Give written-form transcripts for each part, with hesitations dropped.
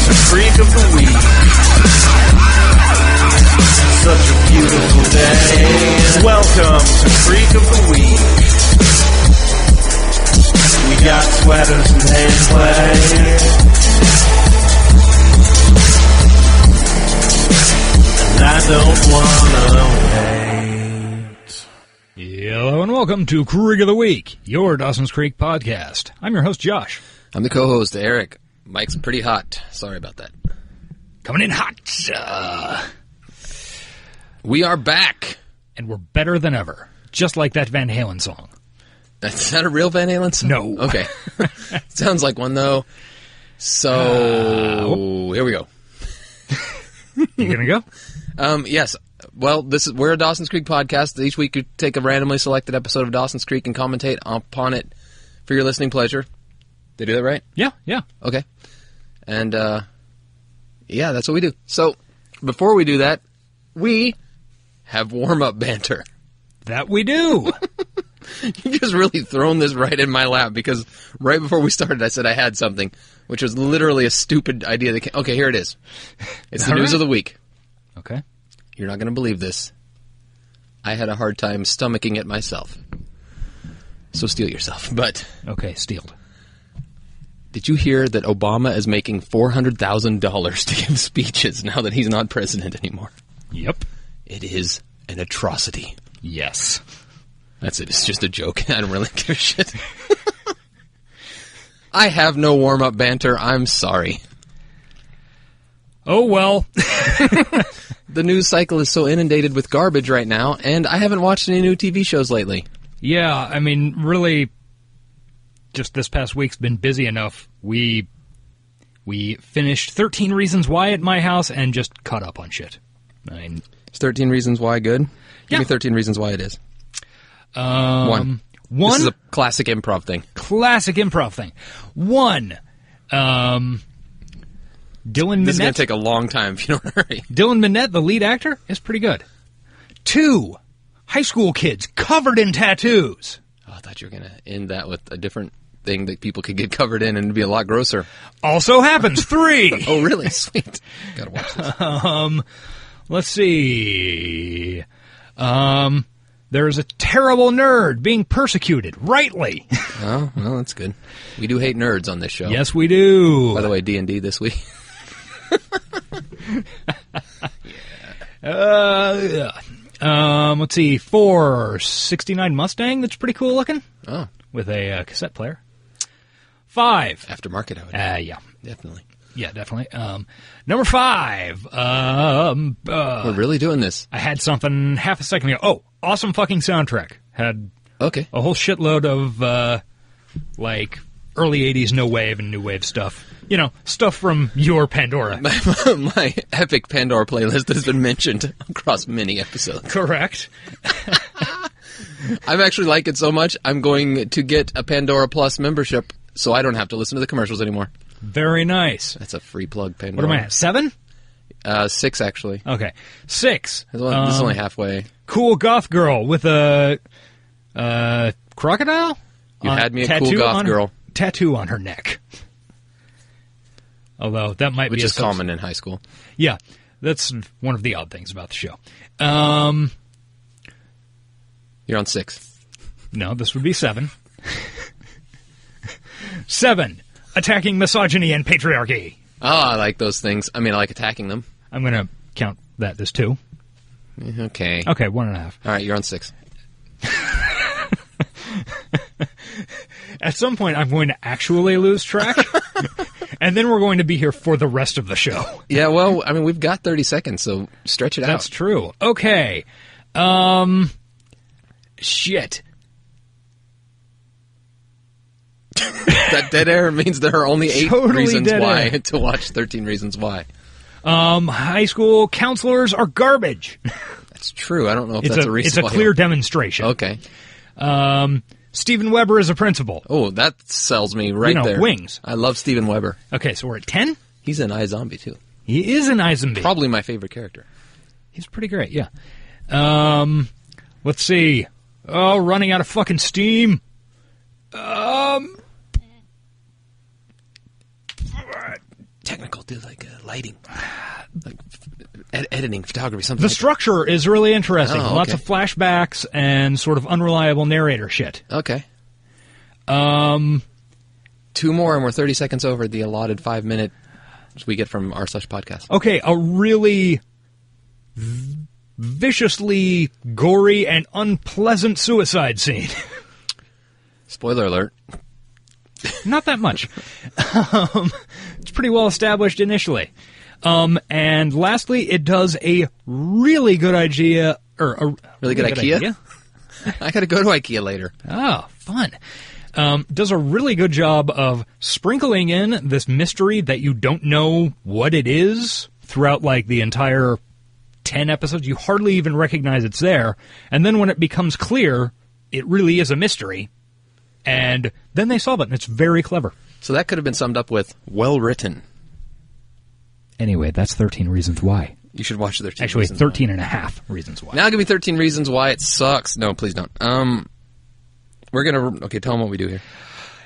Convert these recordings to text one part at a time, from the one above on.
to Freak of the Week. Such a beautiful day. Welcome to Freak of the Week. We got sweaters and hand play. And I don't wanna wait. Hello and welcome to Creek of the Week, your Dawson's Creek podcast. I'm your host, Josh. I'm the co-host, Eric. Mike's pretty hot. Sorry about that. Coming in hot. We are back. And we're better than ever. Just like that Van Halen song. Is that a real Van Halen song? No. Okay. Sounds like one, though. So, here we go. You gonna go? Yes. Well, we're a Dawson's Creek podcast. Each week you take a randomly selected episode of Dawson's Creek and commentate upon it for your listening pleasure. Did I do that right? Yeah. Okay. And, yeah, that's what we do. So, before we do that, we have warm-up banter. That we do. You've just really thrown this right in my lap because right before we started I said I had something, which was literally a stupid idea. Okay, here it is. It's the news of the week. Okay. You're not going to believe this. I had a hard time stomaching it myself. So steel yourself. But okay, steeled. Did you hear that Obama is making $400,000 to give speeches now that he's not president anymore? Yep. It is an atrocity. Yes. That's it. It's just a joke. I don't really give a shit. I have no warm-up banter. I'm sorry. Oh, well. The news cycle is so inundated with garbage right now, and I haven't watched any new TV shows lately. Yeah, I mean, really, just this past week's been busy enough. We finished 13 Reasons Why at my house and just caught up on shit. I mean, is 13 Reasons Why good? Yeah. Give me 13 Reasons Why it is. One. This is a classic improv thing. One. Dylan Minnette. This is going to take a long time if you don't hurry. Dylan Minnette, the lead actor, is pretty good. 2. High school kids covered in tattoos. Oh, I thought you were going to end that with a different thing that people could get covered in and it'd be a lot grosser. Also happens. 3. Oh, really? Sweet. Gotta watch this. Let's see. There's a terrible nerd being persecuted, rightly. Oh, well, that's good. We do hate nerds on this show. Yes, we do. By the way, D&D this week. Let's see. 4, 69 Mustang. That's pretty cool looking. Oh. With a cassette player. 5. Aftermarket, I would yeah. Definitely. Yeah, definitely. Number 5. We're really doing this. I had something half a second ago. Oh, awesome fucking soundtrack. Had a whole shitload of, early 80s no wave and new wave stuff. You know, stuff from your Pandora. My epic Pandora playlist has been mentioned across many episodes. Correct. I've actually liked it so much, I'm going to get a Pandora Plus membership so I don't have to listen to the commercials anymore. Very nice. That's a free plug, Pandora. What am I at, 7? 6, actually. Okay. 6. This is only halfway. Cool goth girl with a crocodile? You had me a cool goth girl. Tattoo on her neck. Although, that might be... Which is common in high school. Yeah. That's one of the odd things about the show. You're on 6. No, this would be 7. 7. Attacking misogyny and patriarchy. Oh, I like those things. I mean, I like attacking them. I'm going to count that as 2. Okay. Okay, 1.5. All right, you're on 6. At some point, I'm going to actually lose track, and then we're going to be here for the rest of the show. Yeah, well, I mean, we've got 30 seconds, so stretch it out. That's true. Okay. Shit. That dead air means there are only 8 reasons why to watch 13 Reasons Why. High school counselors are garbage. That's true. I don't know if that's a reason why. It's a clear demonstration. Okay. Steven Weber is a principal. Oh, that sells me right there. Wings. I love Steven Weber. Okay, so we're at 10? He's in iZombie, too. He is in iZombie. Probably my favorite character. He's pretty great, yeah. Let's see. Oh, running out of fucking steam. technical, do like lighting, like editing, photography, something. The like structure is really interesting. Oh, okay. Lots of flashbacks and sort of unreliable narrator shit. Okay. 2 more, and we're 30 seconds over the allotted 5-minute we get from r/podcast. Okay, a really viciously gory and unpleasant suicide scene. Spoiler alert. Not that much. It's pretty well established initially. And lastly, it does a really good idea, or a Really good IKEA? idea. I gotta go to IKEA later. Oh, fun. Does a really good job of sprinkling in this mystery that you don't know what it is throughout, like, the entire 10 episodes. You hardly even recognize it's there. And then when it becomes clear, it really is a mystery. And then they solve it, and it's very clever. So that could have been summed up with well written. Anyway, that's 13 Reasons Why. You should watch 13 Actually, Reasons 13 and a half Reasons Why. Now give me 13 reasons why it sucks. No, please don't. We're gonna... Okay, tell them what we do here.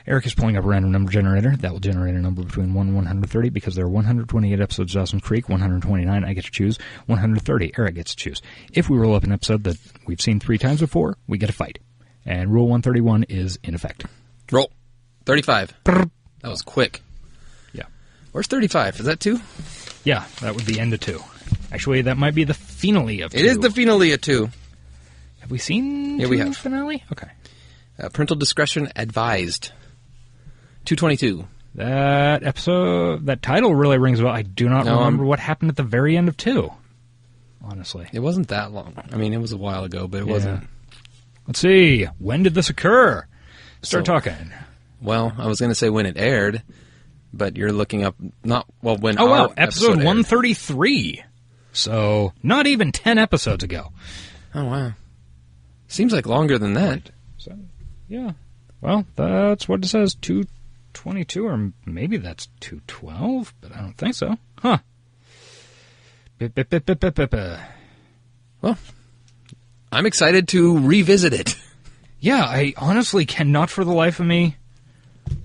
Eric is pulling up a random number generator. That will generate a number between 1 and 130 because there are 128 episodes of Dawson Creek, 129 I get to choose, 130 Eric gets to choose. If we roll up an episode that we've seen 3 times before, we get a fight. And Rule 131 is in effect. Roll. 35. That was quick. Yeah. Where's 35? Is that 2? Yeah, that would be end of 2. Actually, that might be the finale of 2. It is the finale of 2. Have we seen we 2 have. finale? Okay. Parental discretion advised. 222. That episode, that title really rings a bell. I do not remember what happened at the very end of 2, honestly. It wasn't that long. I mean, it was a while ago, but it wasn't. Let's see. When did this occur? Start So- talking. Well, I was going to say when it aired, but you're looking up when Oh, our wow. Episode aired. 133. So, not even 10 episodes ago. Oh, wow. Seems like longer than that. So, yeah. Well, that's what it says. 222, or maybe that's 212, but I don't think so. Huh. Well, I'm excited to revisit it. Yeah, I honestly cannot for the life of me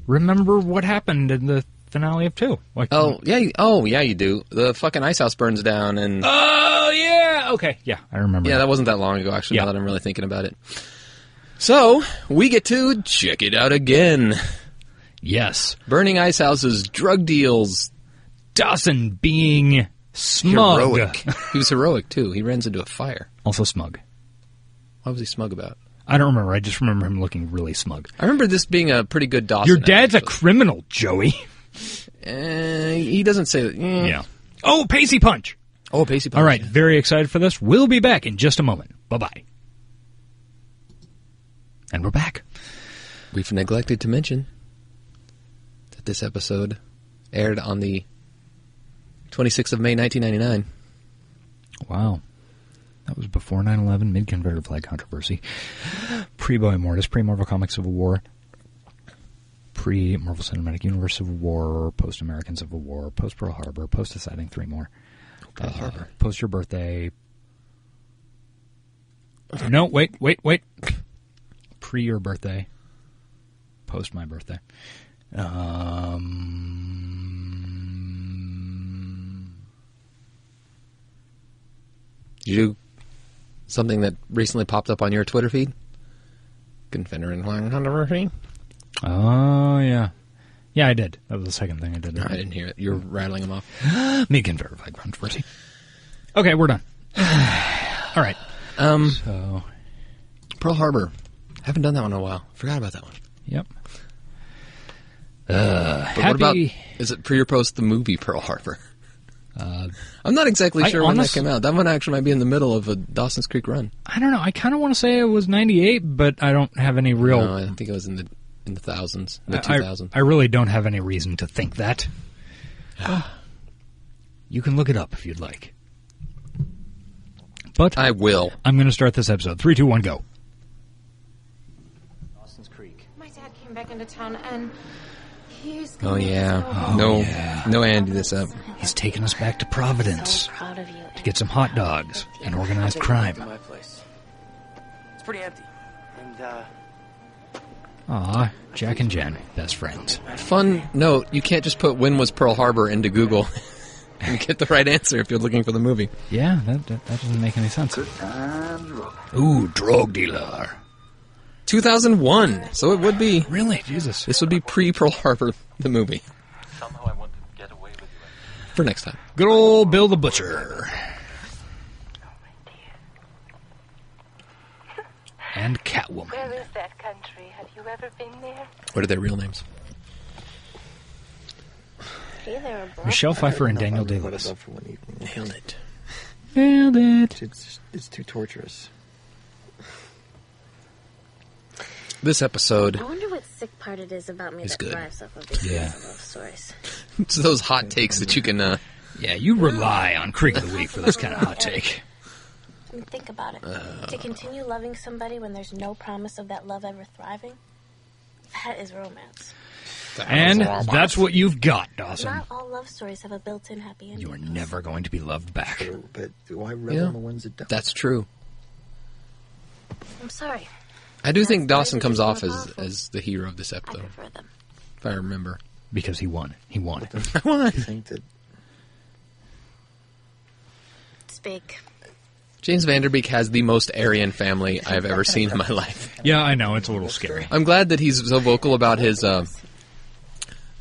remember what happened in the finale of 2. Like, Oh, yeah, you do. The fucking ice house burns down, and... Oh, yeah! Okay, yeah, I remember. Yeah, that wasn't that long ago, actually, Yeah. now that I'm really thinking about it. So, we get to check it out again. Yes. Burning ice houses, drug deals. Dawson being smug. Heroic. He was heroic, too. He runs into a fire. Also smug. What was he smug about? I don't remember. I just remember him looking really smug. I remember this being a pretty good Dawson. Your dad's a episode. criminal, Joey. He doesn't say that. Yeah. Oh, Pacey Punch. Oh, Pacey Punch. All right, very excited for this. We'll be back in just a moment. Bye-bye. And we're back. We've neglected to mention that this episode aired on the 26th of May, 1999. Wow. That was before 9/11, mid-Confederate flag controversy, pre-Boy Mortis, pre-Marvel Comics Civil War, pre-Marvel Cinematic Universe Civil War, post-American Civil War, post-Pearl Harbor, post-deciding 3 more. Pearl Harbor. Post your birthday. No, wait. Pre your birthday. Post my birthday. Did you do something that recently popped up on your Twitter feed? Confederate flag controversy? Oh, yeah. Yeah, I did. That was the second thing I did. No, I didn't hear it. You're rattling them off. Mid-Confederate flag controversy. Okay, we're done. All right. So, Pearl Harbor. Haven't done that one in a while. Forgot about that one. yep. But what about, is it pre or post the movie Pearl Harbor? I'm not exactly sure when that came out. That one actually might be in the middle of a Dawson's Creek run. I don't know. I kind of want to say it was 98, but I don't have any real... No, I think it was in the thousands, in the 2000s. I really don't have any reason to think that. You can look it up if you'd like. But I will. I'm going to start this episode. 3, 2, 1, go. Dawson's Creek. My dad came back into town and he's Oh, going yeah. to No Andy this up. He's taking us back to Providence so proud of you. to get some hot dogs and organized crime. My place. It's pretty empty. And, Aw, Jack and Jen, best friends. Fun note, you can't just put when was Pearl Harbor into Google and get the right answer if you're looking for the movie. Yeah, that doesn't make any sense. Ooh, drug dealer. 2001, so it would be. Really? Jesus. This would be pre-Pearl Harbor, the movie. Somehow I want to get away with you. For next time. Good old Bill the Butcher. And Catwoman. Where is that country? Have you ever been there? What are their real names? Hey there, bro. Michelle Pfeiffer and I don't know Daniel if I can put Day-Lewis. it up for one evening. Nailed it. Nailed it. It's too torturous. This episode, I wonder what sick part it is about me It's that good. thrives off of these Yeah. love stories. it's those hot takes that you can, Yeah, you rely on Creek of the Week for this kind of hot take. I mean, think about it. To continue loving somebody when there's no promise of that love ever thriving, that is romance. And that's what you've got, Dawson. Not all love stories have a built-in happy ending. You're never going to be loved back. But why revel Yeah. in the ones that don't? that's true. I'm sorry. I do think That's Dawson why comes they're off just more as the hero of this I episode, prefer them. if I remember. Because he won. He won. I think that Speak. James Vanderbeek has the most Aryan family I've ever seen in my life. Yeah, I know. It's a little scary. I'm glad that he's so vocal about his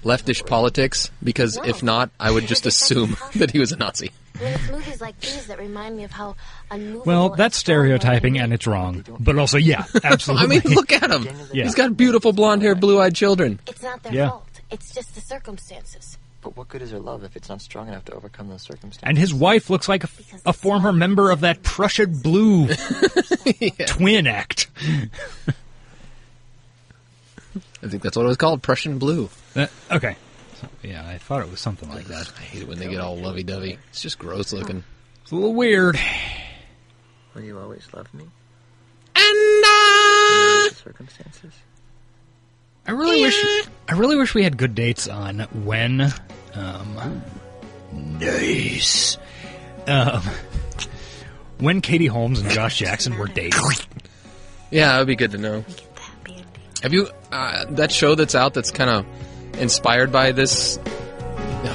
leftish politics, because if not, I would just assume that he was a Nazi. I mean, it's movies like these that remind me of how unmovable. Well, and that's strong stereotyping, women and it's wrong. But also, yeah, absolutely. I mean, look at him. Yeah. He's got beautiful blonde-haired, blue-eyed children. It's not their Yeah. fault. It's just the circumstances. But what good is her love if it's not strong enough to overcome those circumstances? And his wife looks like a former member of that Prussian Blue twin act. I think that's what it was called, Prussian Blue. Okay. So, yeah, I thought it was something like that. I hate it when they get all lovey-dovey. It's just gross looking. It's a little weird. Will you always love me? And The circumstances? I really wish we had good dates on when nice. When Katie Holmes and Josh Jackson were dating. yeah, that would be good to know. Get the happy ending. Have you that show that's out that's kind of inspired by this?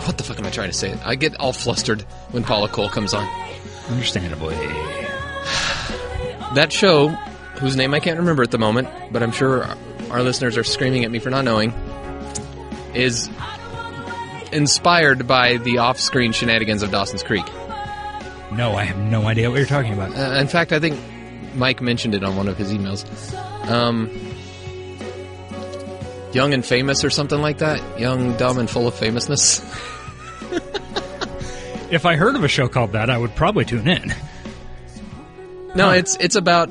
What the fuck am I trying to say? I get all flustered when Paula Cole comes on. Understandably. That show, whose name I can't remember at the moment, but I'm sure our listeners are screaming at me for not knowing, is inspired by the off-screen shenanigans of Dawson's Creek. No, I have no idea what you're talking about. In fact, I think Mike mentioned it on one of his emails. Young and Famous or something like that. Young, Dumb, and Full of Famousness. If I heard of a show called that, I would probably tune in. No, it's about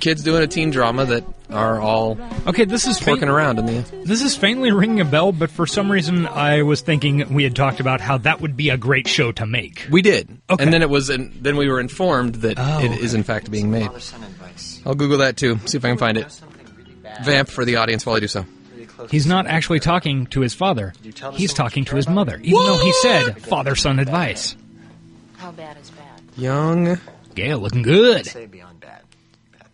kids doing a teen drama that are all Okay, this is twerking around in the... This is faintly ringing a bell, but for some reason I was thinking we had talked about how that would be a great show to make. We did. Okay. And then it was, then we were informed that it is in fact being made. Father-son advice. I'll Google that too, see if I can find it. Something really bad. Vamp for the audience while I do so. Really close He's to not something. actually talking to his father. tell us He's so much talking you to care his about mother, it? even though he said father-son advice. How bad is bad? Young... Gail looking good. Say beyond bad. Bad.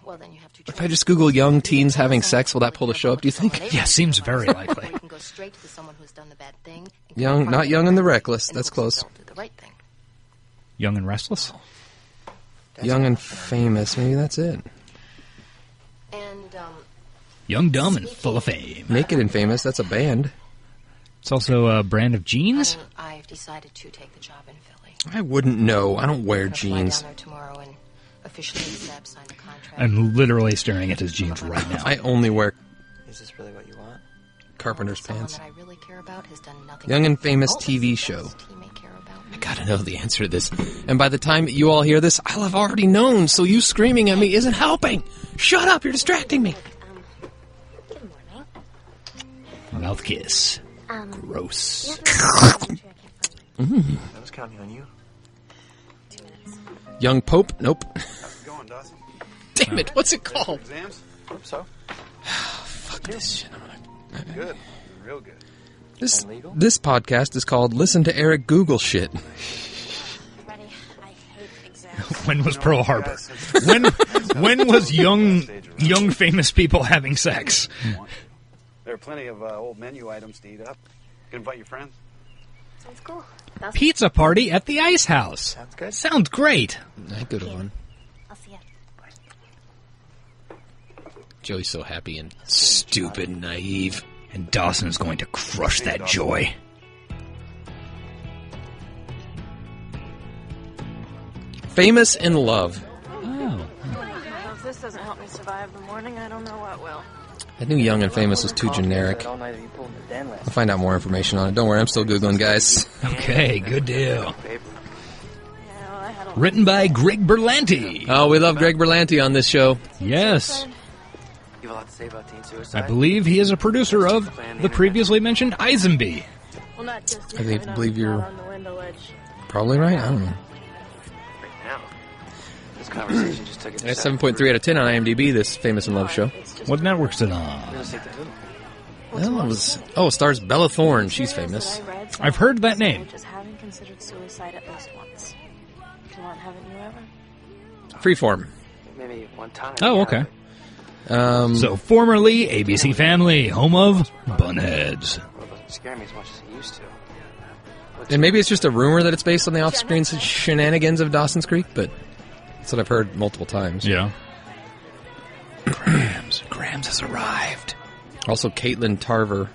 Well, then you have to. If I just Google young teens having sex, will that pull the show up, do you think? Yeah, seems very likely. You can go straight to someone who's done the bad thing. and Young, confront not them Young and the in Reckless. hopes That's that close. they'll do the right thing. Young and restless? Young and Famous. Maybe that's it. And Young, dumb, and full of fame. Naked and Famous. That's a band. It's also a brand of jeans. I've decided to take the job in Philly. I wouldn't know. I don't wear I'm gonna fly jeans. down there tomorrow and officially accept, sign the contract. I'm literally staring at his jeans right now. I only wear Is this really what you want? carpenter's Someone pants. that I really care about has done nothing. Young and but Famous all the TV things show. he may care about me. I gotta know the answer to this. And by the time you all hear this, I'll have already known, so you screaming at me isn't helping. Shut up, you're distracting me. Good morning. Mouth kiss. Gross. I was counting on you. Young Pope? Nope. How's it going, Dawson? Damn it, what's it called? Exams? Hope so. Fuck this shit. Good. Real good. This, And legal? this podcast is called Listen to Eric Google Shit. Ready? I hate exams. When was Pearl Harbor? Guys, When When was young famous people having sex? There are plenty of old menu items to eat up. You can invite your friends. Sounds cool. That's Pizza party at the Ice House. Sounds good. Sounds great. That good one. I'll see ya. Joey's so happy and stupid and naive. And Dawson's going to crush that joy. Famous in Love. Oh. If this doesn't help me survive the morning, I don't know what will. I knew Young and Famous was too generic. All night you pulled the den last I'll find out more information on it. Don't worry, I'm still Googling, guys. Okay, good deal. paper. Yeah, well, I had a Written by Greg Berlanti. Oh, we love Greg Berlanti on this show. Yes. You have a lot to say about teen suicide? I believe he is a producer of the previously mentioned Eisenby. well, not just I believe you're on the window ledge. probably right. I don't know. Right now. This conversation just took it to That's 7.3 out of 10 on IMDb, this Famous in Love show. It's just What network's it on? Real estate to who? Well, it stars Bella Thorne. She's famous. That I read I've heard that name. just having considered suicide at least once. Come on, haven't you ever? Freeform. Maybe one time. Oh, yeah, okay. Um, So, formerly ABC Family, home of Bunheads. but it doesn't scare me as much as it used to. and maybe it's just a rumor that it's based on the off-screen shenanigans of Dawson's Creek, but that's what I've heard multiple times. Yeah. Grams has arrived. Also, Caitlin Tarver.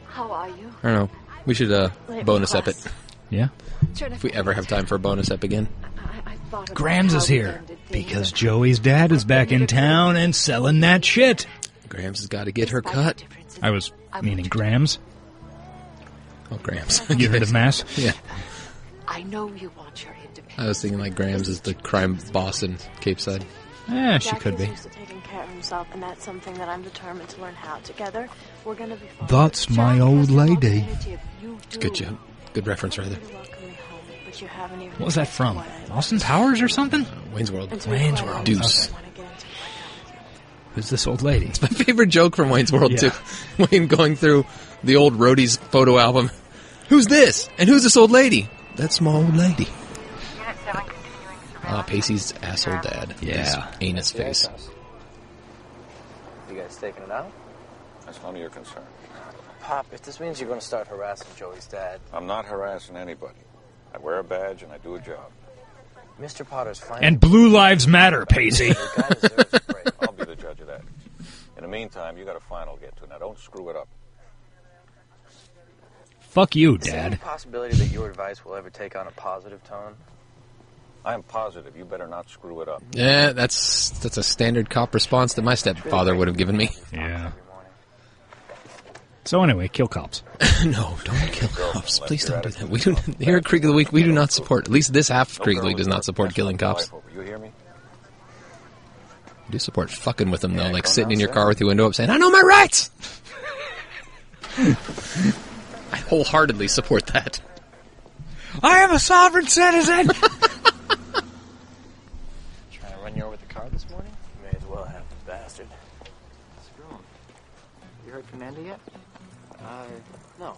How are you? I don't know. We should bonus ep it Yeah. if we ever have time for a bonus ep again. I thought about Grams how is we here ended things. because Joey's dad is back in town and selling that shit. Grams has got to get her Despite cut. the differences, I was I meaning want you- Grams. Oh, Grams. Give it a mass. Yeah. I know you want your independence. I was thinking like Grams is the crime boss in Cape Side. Eh, she Jack could is be. used to taking care of himself, and that's something that I'm determined to learn how. Together, we're gonna be fine. That's my Jack old has the lady. opportunity if you do Good job. Good reference, rather. to welcome me home, but you haven't even What was that asked from? what I Austin Powers or something? Wayne's World. And to be Wayne's quite World. honest, Deuce. I wanna get into it right now. Who's this old lady? My favorite joke from Wayne's World, Yeah. too. Wayne going through the old roadie's photo album. Who's this? And who's this old lady? That's my old lady. Pacey's asshole dad. Yeah. His anus face. You guys taking it out? That's none of your concern. Pop, if this means you're going to start harassing Joey's dad, I'm not harassing anybody. I wear a badge and I do a job. Mr. Potter's fine. And Blue Lives Matter, Pacey. The guy deserves a break. I'll be the judge of that. In the meantime, you got a final to get to. Now, don't screw it up. Fuck you, Is there any Dad. possibility that your advice will ever take on a positive tone? I am positive you better not screw it up. Yeah, that's a standard cop response that my stepfather would have given me. Yeah. Every morning. So anyway, kill cops. No, don't kill cops. Please don't do that. We do here at Creek of the Week. We do not support. At least this half of Creek of the Week does not support killing cops. You hear me? We do support fucking with them though, like sitting in your car with your window up, saying, "I know my rights." I wholeheartedly support that. I am a sovereign citizen. Trying to run you over with the car this morning? You may as well have, bastard. Screw him. You heard from Andy yet? No.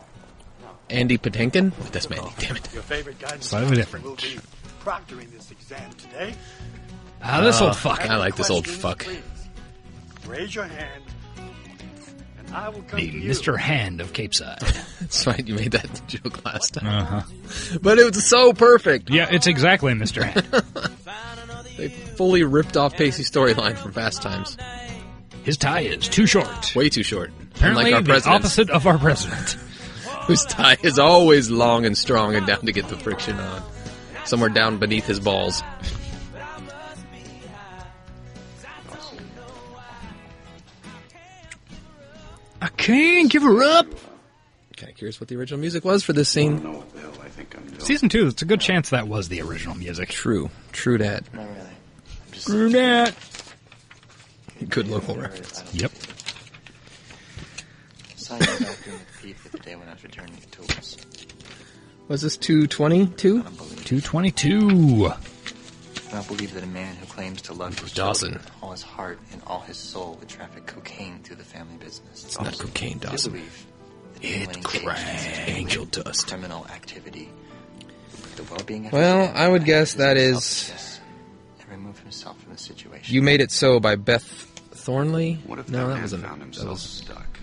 Andy Patinkin? That's Mandy, damn it. Your favorite guidance Slightly counselor different. will be proctoring this exam today. Ah, this old fuck. I like this old Questions, fuck. please. Raise your hand, and I will come The to you. Mr. Hand of Cape Side. That's right, you made that joke last time. Uh-huh. But it was so perfect. Yeah, it's exactly Mr. Hand. They fully ripped off Pacey's storyline from Fast Times. His tie is too short. Way too short. Apparently, Unlike our the president's, opposite of our president. whose tie is always long and strong and down to get the friction on. Somewhere down beneath his balls. I can't give her up. Kind of curious what the original music was for this scene. know what the hell I think I'm doing. Season 2, it's a good chance that was the original music. True that. Not really. I'm just Screw that. Good local reference. Yep. signing the back room at the thief the day when I was returning the tools. Was this 222? I don't believe it. 222. I don't believe that a man who claims to love his Dawson. children with all his heart and all his soul would traffic cocaine through the family business. It's not cocaine, I do Dawson. believe that anyone It's engaged in such a angel dust. criminal activity, the well-being of Well, his I would family guess that his is selfishness, every remove himself from the situation. You Made It So by Beth Thornley? What if No, that that man wasn't. found himself stuck?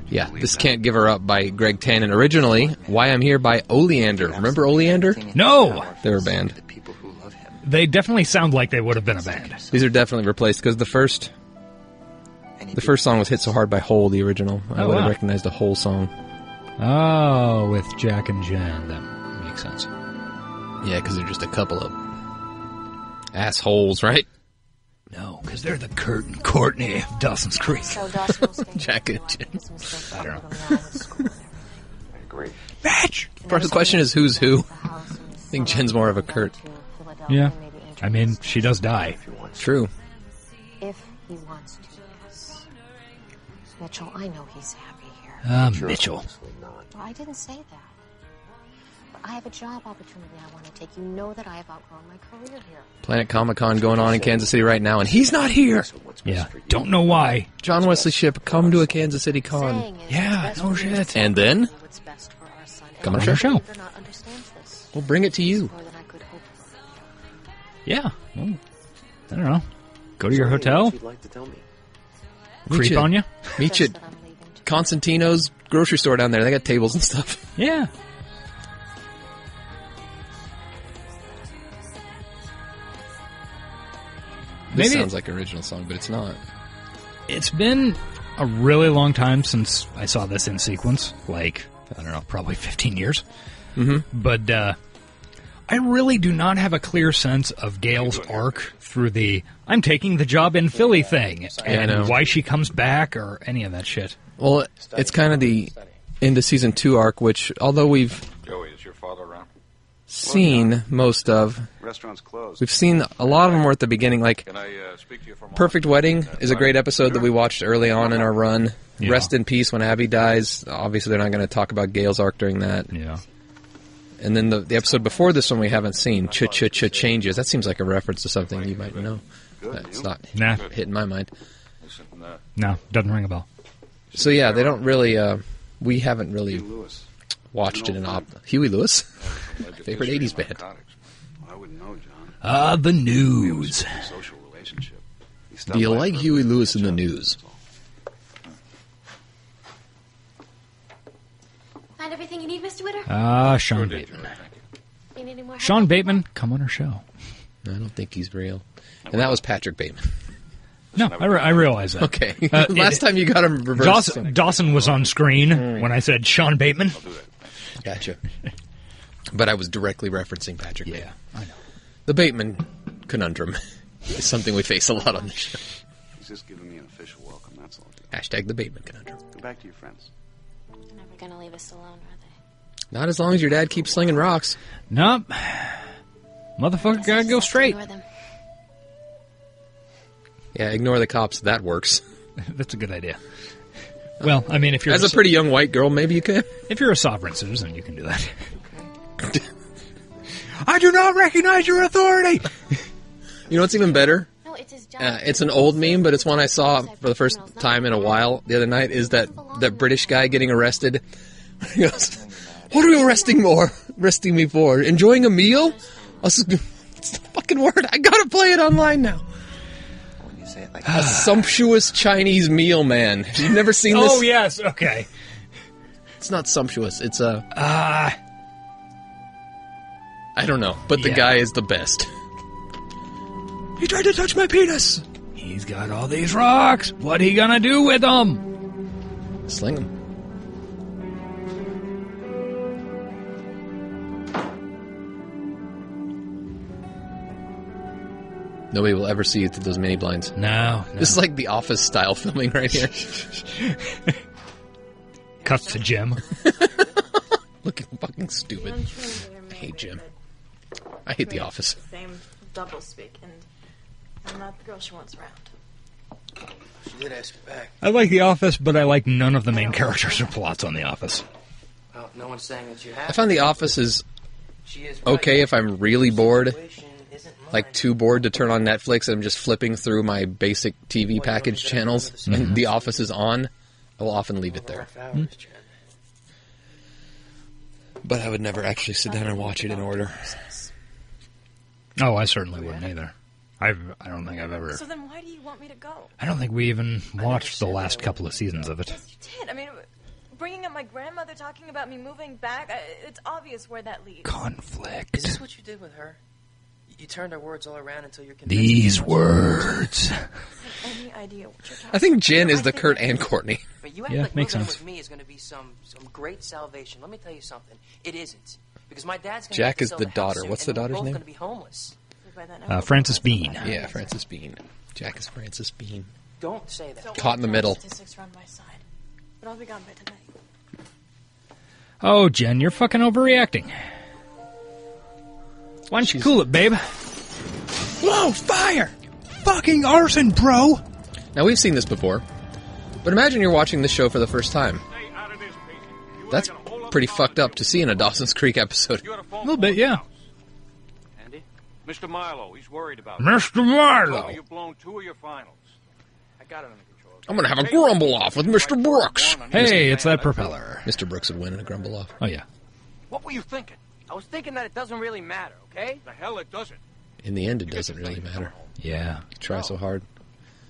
Yeah, This Can't Give Her Up by Greg Tannen. Originally, Why I'm Here by Oleander. Remember Oleander? No! They were a band. The people who love him. They definitely sound like they would have been a band. These are definitely replaced because the first song was Hit So Hard by Hole, the original. I would have recognized the whole song. Oh, with Jack and Jen. That makes sense. Yeah, because they're just a couple of assholes, right? No, because they're the Kurt and Courtney of Dawson's Creek. So Dawson will stay Jack and Jen. I don't know. I agree. Match! Part of the question is who's who. I think Jen's more of a Kurt. Yeah. I mean, she does die. True. If he wants to, yes. Mitchell, I know he's happy here. Mitchell. Well, I didn't say that. But I have a job opportunity I want to take. You know that I have outgrown my career here. Planet Comic-Con going on in Kansas City right now, and he's not here! Yeah, don't know why. John Wesley Shipp, come to a Kansas City con. Saying is Yeah, it's best no for you shit. to And then? do what's best for our son. Come on And our show. Peter not understands this. We'll bring it to you. More than I could hope for. Yeah. Well, I don't know. Go to your hotel, You'd like to tell me. creep on you. Meet you Just that I'm leaving to Constantino's grocery store down there. They got tables and stuff. Yeah. This Maybe sounds like an original song, but it's not. it's been a really long time since I saw this in sequence. Like, I don't know, probably 15 years. Mm-hmm. But I really do not have a clear sense of Gail's arc through the I'm taking the job in Philly thing I and know. why she comes back or any of that shit. Well, it's kind of the into season 2 arc, which, although we've Joey, is your father around? seen most of, Restaurant's closed. we've seen a lot of them were at the beginning. Like, Can I speak to you for a moment? Perfect Wedding is a great episode that we watched early on in our run. Yeah. Rest in Peace when Abby dies. Obviously, they're not going to talk about Gail's arc during that. Yeah. And then the episode before this one we haven't seen, Changes. That seems like a reference to something you might know. That's not Nah. hitting my mind. Listen, No, doesn't ring a bell. So yeah, they don't really. We haven't really Lewis. watched it in Huey Lewis. Favorite 80s band. I wouldn't know, John. The We was news. a social relationship. He stopped Do you by like for a Huey quick Lewis in the chat, news? that's all. Find everything you need, Mr. Witter? Sean Bateman. You need any more help? Sean Bateman, come on our show. I don't think he's real. And that was Patrick Bateman. No, I realize that. Okay. Last time you got him reversed. Dawson was on screen when I said Sean Bateman. Gotcha. But I was directly referencing Patrick Bateman. Yeah, I know. The Bateman conundrum is something we face a lot on this show. He's just giving me an official welcome, that's all. Hashtag the Bateman conundrum. Go back to your friends. They're never gonna leave us alone, are they? Not as long as your dad keeps slinging rocks. Nope. Motherfucker gotta go straight. Ignore them. Yeah, ignore the cops. That works. That's a good idea. Well, I mean, if you're As a pretty young white girl, maybe you can. if you're a sovereign citizen, you can do that. I do not recognize your authority. You know what's even better? No, it's his job. It's an old meme, but it's one I saw for the first time in a while the other night. Is that British guy getting arrested? He goes, "What are you arresting me for? Enjoying a meal?" It's the fucking word. I gotta play it online now. When you say it like A sumptuous Chinese meal man. You've never seen this? Oh yes, okay. It's not sumptuous. It's a. I don't know, but the Yeah. guy is the best. He tried to touch my penis. He's got all these rocks. What he gonna do with them? Sling him. Nobody will ever see you through those mini blinds. No. This is like the Office style filming right here. Cuts to Jim. Looking fucking stupid. I hate Jim. I hate the Office. Same double speak, and I'm not the girl she wants around. She did ask you back. I like The Office, but I like none of the main characters or plots on The Office. Well, no one's saying that you have. I find the Office is She is right. okay if I'm really bored, Situation isn't mine. like too bored to turn on Netflix and I'm just flipping through my basic TV package channels and The Office is on, I will often leave it there. Half hours, Chad. But I would never actually sit down and watch it in order. Oh, I certainly wouldn't either. I don't think I've ever... So then why do you want me to go? I don't think we even watched the last couple of seasons of it. Yes, you did. I mean, bringing up my grandmother, talking about me moving back, it's obvious where that leads. Conflict. Is this what you did with her? You turned our words all around until you're convinced. These words. Any idea what you're talking I think Jen is the Kurt and Courtney. But you act Yeah, like makes moving in sense. with me is going to be some great salvation. Let me tell you something. It isn't. Because my dad's going Jack to is sell the house daughter. soon, What's and the we're daughter's both name? going to be homeless. Frances Bean. Yeah, Frances Bean. Jack is Frances Bean. Don't say that. Caught in the middle. Statistics run my side, but I'll be gone by tonight. Oh, Jen, you're fucking overreacting. Why don't you cool it, babe? Whoa, fire! Fucking arson, bro! Now, we've seen this before, but imagine you're watching this show for the first time. That's pretty fucked up to see in a Dawson's Creek episode. A little bit, yeah. Andy? Mr. Milo, he's worried about Mr. you. Milo! You've blown 2 of your finals. I got it under control. I'm gonna have a grumble off with Mr. Brooks. Hey, it's that propeller. Mr. Brooks would win in a grumble off. Oh, yeah. What were you thinking? I was thinking that it doesn't really matter, okay? The hell it doesn't. In the end, it doesn't really matter. Yeah. You try so hard.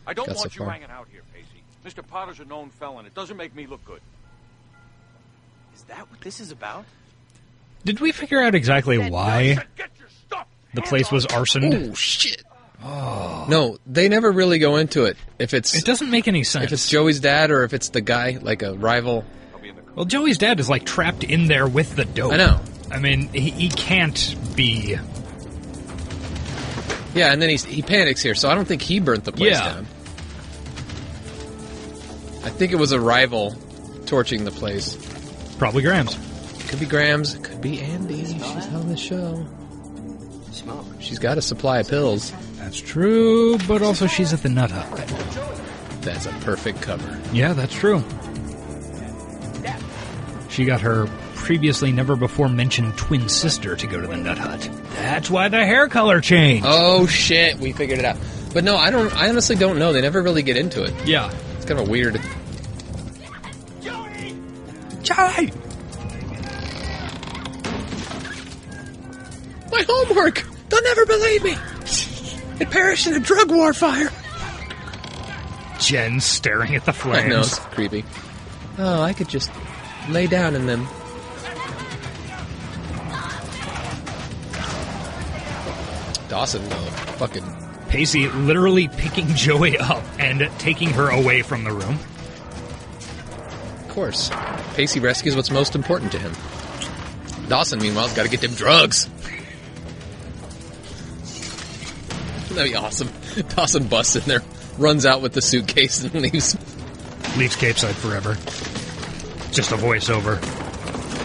I don't Got so want you far. hanging out here, Pacey. Mr. Potter's a known felon. It doesn't make me look good. Is that what this is about? Did we figure out exactly why the place was arsoned? Oh, shit. Oh. No, they never really go into it. If it's It doesn't make any sense. if it's Joey's dad or if it's the guy, like a rival. Well, Joey's dad is like trapped in there with the dope. I know. I mean, he can't be. Yeah, and then he panics here, so I don't think he burnt the place Yeah. down. I think it was a rival torching the place. Probably Grams. Could be Grams. It could be Andy. She's on the show. Smoke. She's got a supply of pills. That's true, but also she's at the Nut Hut. That's a perfect cover. Yeah, that's true. She got her previously never before mentioned twin sister to go to the Nut Hut. That's why the hair color changed. Oh shit, we figured it out. But no, I honestly don't know. They never really get into it. Yeah. It's kind of weird. Joey! My homework! They'll never believe me! It perished in a drug war fire! Jen staring at the flames. I know, it's creepy. Oh, I could just lay down in them. Dawson, though, fucking... Pacey literally picking Joey up and taking her away from the room. Of course. Pacey rescues what's most important to him. Dawson, meanwhile, has got to get them drugs. That'd be awesome. Dawson busts in there, runs out with the suitcase, and leaves. Leaves Cape Side forever. Just a voiceover.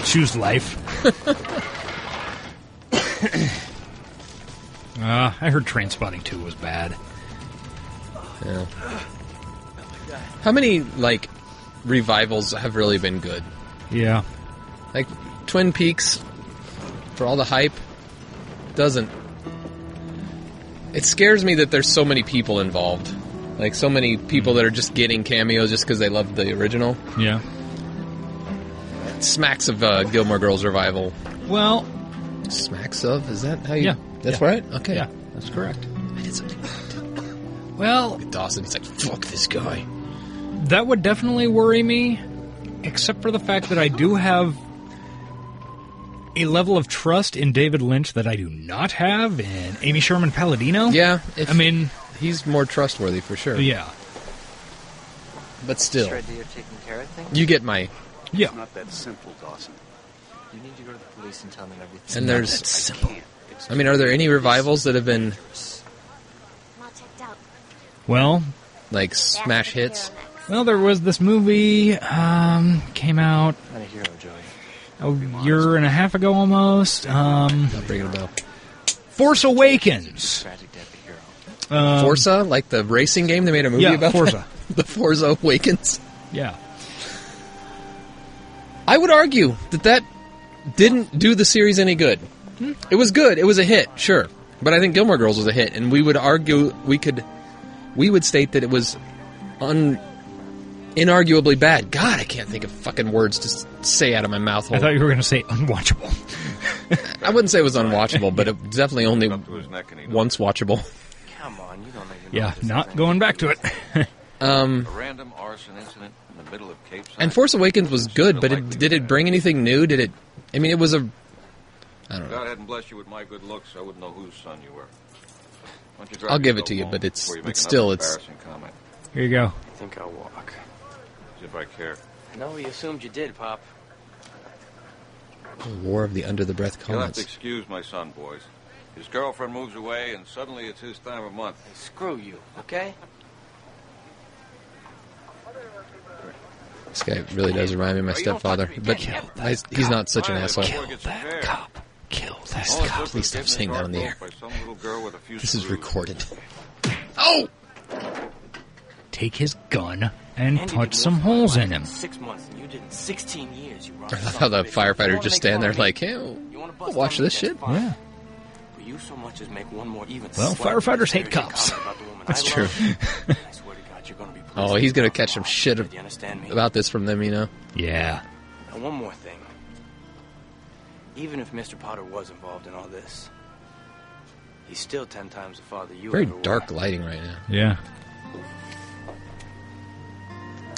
Choose life. I heard Trainspotting 2 was bad. Yeah. How many, like, revivals have really been good? Yeah. Like, Twin Peaks, for all the hype, doesn't... It scares me that there's so many people involved. Like, so many people that are just getting cameos just because they love the original. Yeah. It smacks of Gilmore Girls revival. Well... Smacks of? Is that how you... Yeah. That's Yeah. right? Okay. Yeah, that's correct. I did something right. Well... Look at Dawson, he's like, fuck this guy. That would definitely worry me, except for the fact that I do have a level of trust in David Lynch that I do not have in Amy Sherman Palladino. Yeah. I mean... He's more trustworthy, for sure. Yeah. But still. This idea of taking care of things? You get my... Yeah. It's not that simple, Dawson. You need to go to the police and tell them everything. And there's... I mean, are there any revivals that have been... Well... Like, smash hits? Well, there was this movie, came out Not a hero, Joey. a year and a half ago almost. Not ringing a bell. Force Awakens. Tragic death of a hero. Forza? Like the racing game they made a movie yeah, about? Forza. The Forza Awakens? Yeah. I would argue that didn't do the series any good. It was good. It was a hit, sure. But I think Gilmore Girls was a hit, and we would argue, we would state that it was inarguably bad. God, I can't think of fucking words to say out of my mouth hole. I thought you were going to say unwatchable. I wouldn't say it was unwatchable, but it was definitely only Up to his neck and he once watchable. Come Yeah, not going back to it. A random arson incident in the middle of Cape Side. And Force Awakens was good, but did it bring anything new? Did it? I mean, it was a. I don't know. God hadn't blessed you with my good looks, I wouldn't know whose son you were. Why don't you drive I'll give it yourself to you, home but it's before you make still another it's. embarrassing comment. Here you go. I think I'll walk. As if I care. No, we assumed you did, Pop. War of the under the breath You'll have to comments. excuse my son, boys. His girlfriend moves away, and suddenly it's his time of month. Hey, screw you, okay? This guy really does remind me of my stepfather, but he's not such an asshole. Kill that cop. Kill that All cop. this Please stop saying that on the air. by some little girl with a few This is screws. recorded. Oh! Take his gun and Andy punch did some more holes for in him. 6 months than you did in 16 years, you I rotten love son how of the a bitch. firefighter You just wanna stand there make like, fun hey, of me? You wanna I'll bust watch down this my shit. fire? Yeah. Will you so much as make one more even Well, slight firefighters hate disparaging cops. comment about the woman That's I true. love? I swear to God, you're gonna be Oh, pleased he's gonna with catch some Pop. shit Do you understand me? about this from them, you know? Yeah. And one more thing. Even if Mr. Potter was involved in all this, he's still 10 times the father you Very ever were. dark lighting right now. Yeah.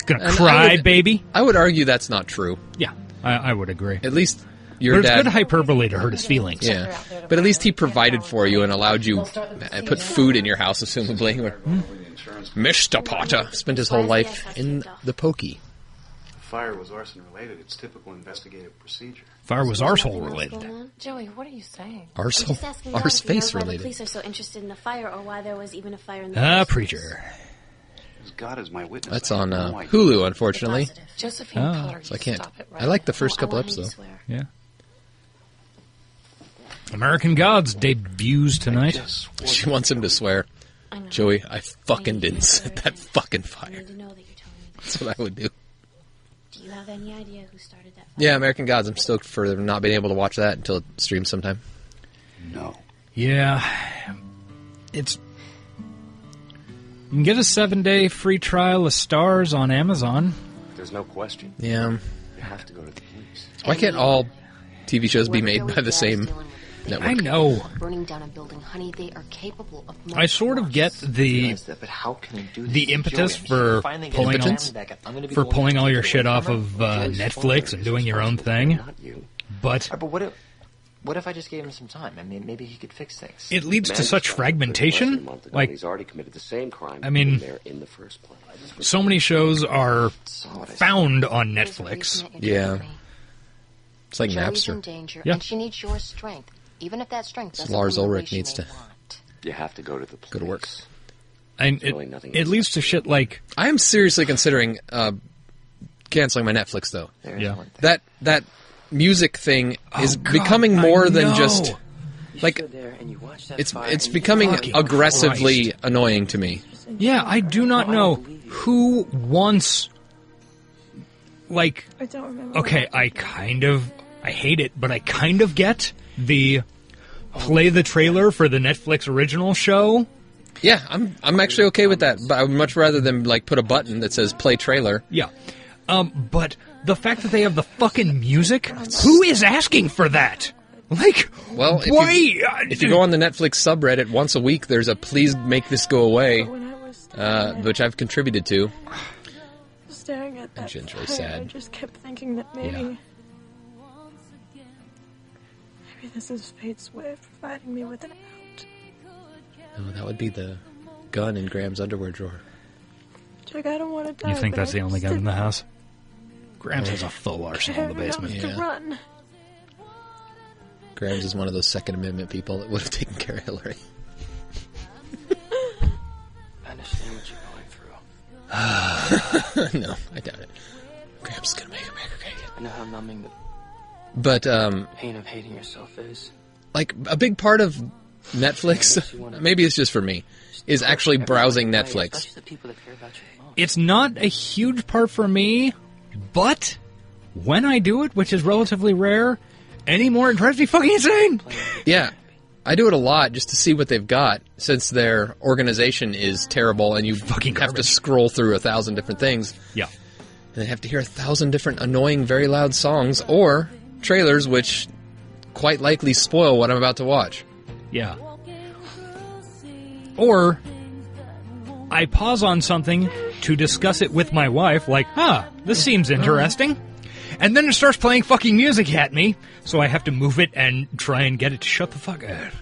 Gonna And cry, baby? I would argue that's not true. Yeah, I would agree. At least your But it's dad. good hyperbole to hurt his feelings. Yeah, but at least he provided for you and allowed you put food in your house, assumably. Mr. Potter spent his whole life in the pokey. The fire was arson related. It's typical investigative procedure. Fire was arsehole related. Joey, what are you saying? Arsehole- I'm just asking God arse if you know face why the related. police are so interested in the fire, or why there was even a fire in the Ah, first place. preacher. God is my witness. That's I have on no idea. Hulu, unfortunately. Positive. Josephine Oh. Potter, So I you can't. stop it right I like the now. first No, I couple want you to episodes. swear. Yeah. American Gods debuts tonight. She wants him to swear. I know. Joey, I fucking didn't set that fucking I fire. need to know that you're telling me the That's what I would do. Do you have any idea who started that fire? Yeah, American Gods. I'm stoked for not being able to watch that until it streams sometime. No. Yeah. It's... You can get a 7-day free trial of Stars on Amazon. There's no question. Yeah. You have to go to the police. Why can't all TV shows be made by the same network? I know. Burning down a building, honey, they are capable of much I sort of get the But how can he do this? the impetus for pulling all your shit off of Netflix and doing your own thing. Not you. But But what if I just gave him some time? I mean, maybe he could fix things. it leads to such fragmentation. Like, he's already committed the same crime. I mean, there in the first place. so many shows are found on There's a Netflix. reason that you're Yeah. telling me. It's like Joey's in Napster. danger, Yeah. and she needs your strength, even if that strength So doesn't Lars come in the way Ulrich she needs may to want. You have to go to the police. go to work. And really nothing it leads to shit like... I am seriously considering canceling my Netflix, though. There's Yeah. one thing. That music thing is God, becoming more I than know. just You like stood there and you watched that it's fire it's and you becoming Fucking aggressively Christ. annoying to me. Yeah, I do not know who wants... Like... I don't remember. Okay, I hate it, but I kind of get the play the trailer for the Netflix original show. Yeah, I'm actually okay with that, but I would much rather them like put a button that says play trailer. Yeah. But the fact that they have the fucking music, who is asking for that? Like, Well, why? if you go on the Netflix subreddit once a week, there's a please make this go away, which I've contributed to. Staring at that Jen's really fire, sad. I just kept thinking that maybe this is fate's way of providing me with an out. Oh, that would be the gun in Graham's underwear drawer. Jack, I don't want to die. You think but that's I the only just gun in the didn't house? Grams has a full arsenal in the care enough basement. to Yeah. run. Graham's is one of those Second Amendment people that would have taken care of Hillary. I understand what you're going through. No, I doubt it. Graham's is gonna make America great again. I know how numbing the But pain of hating yourself is. like a big part of Netflix, maybe it's just for me, is actually browsing Netflix. Especially the people that care about you the most. It's not a huge part for me, but when I do it, which is relatively rare, anymore, it drives me fucking insane. Yeah, I do it a lot just to see what they've got, since their organization is terrible and you Fucking have to garbage. scroll through 1,000 different things. Yeah. And they have to hear 1,000 different annoying, very loud songs or trailers, which quite likely spoil what I'm about to watch. Yeah. Or I pause on something to discuss it with my wife, like, this seems interesting. And then it starts playing fucking music at me, so I have to move it and try and get it to shut the fuck up.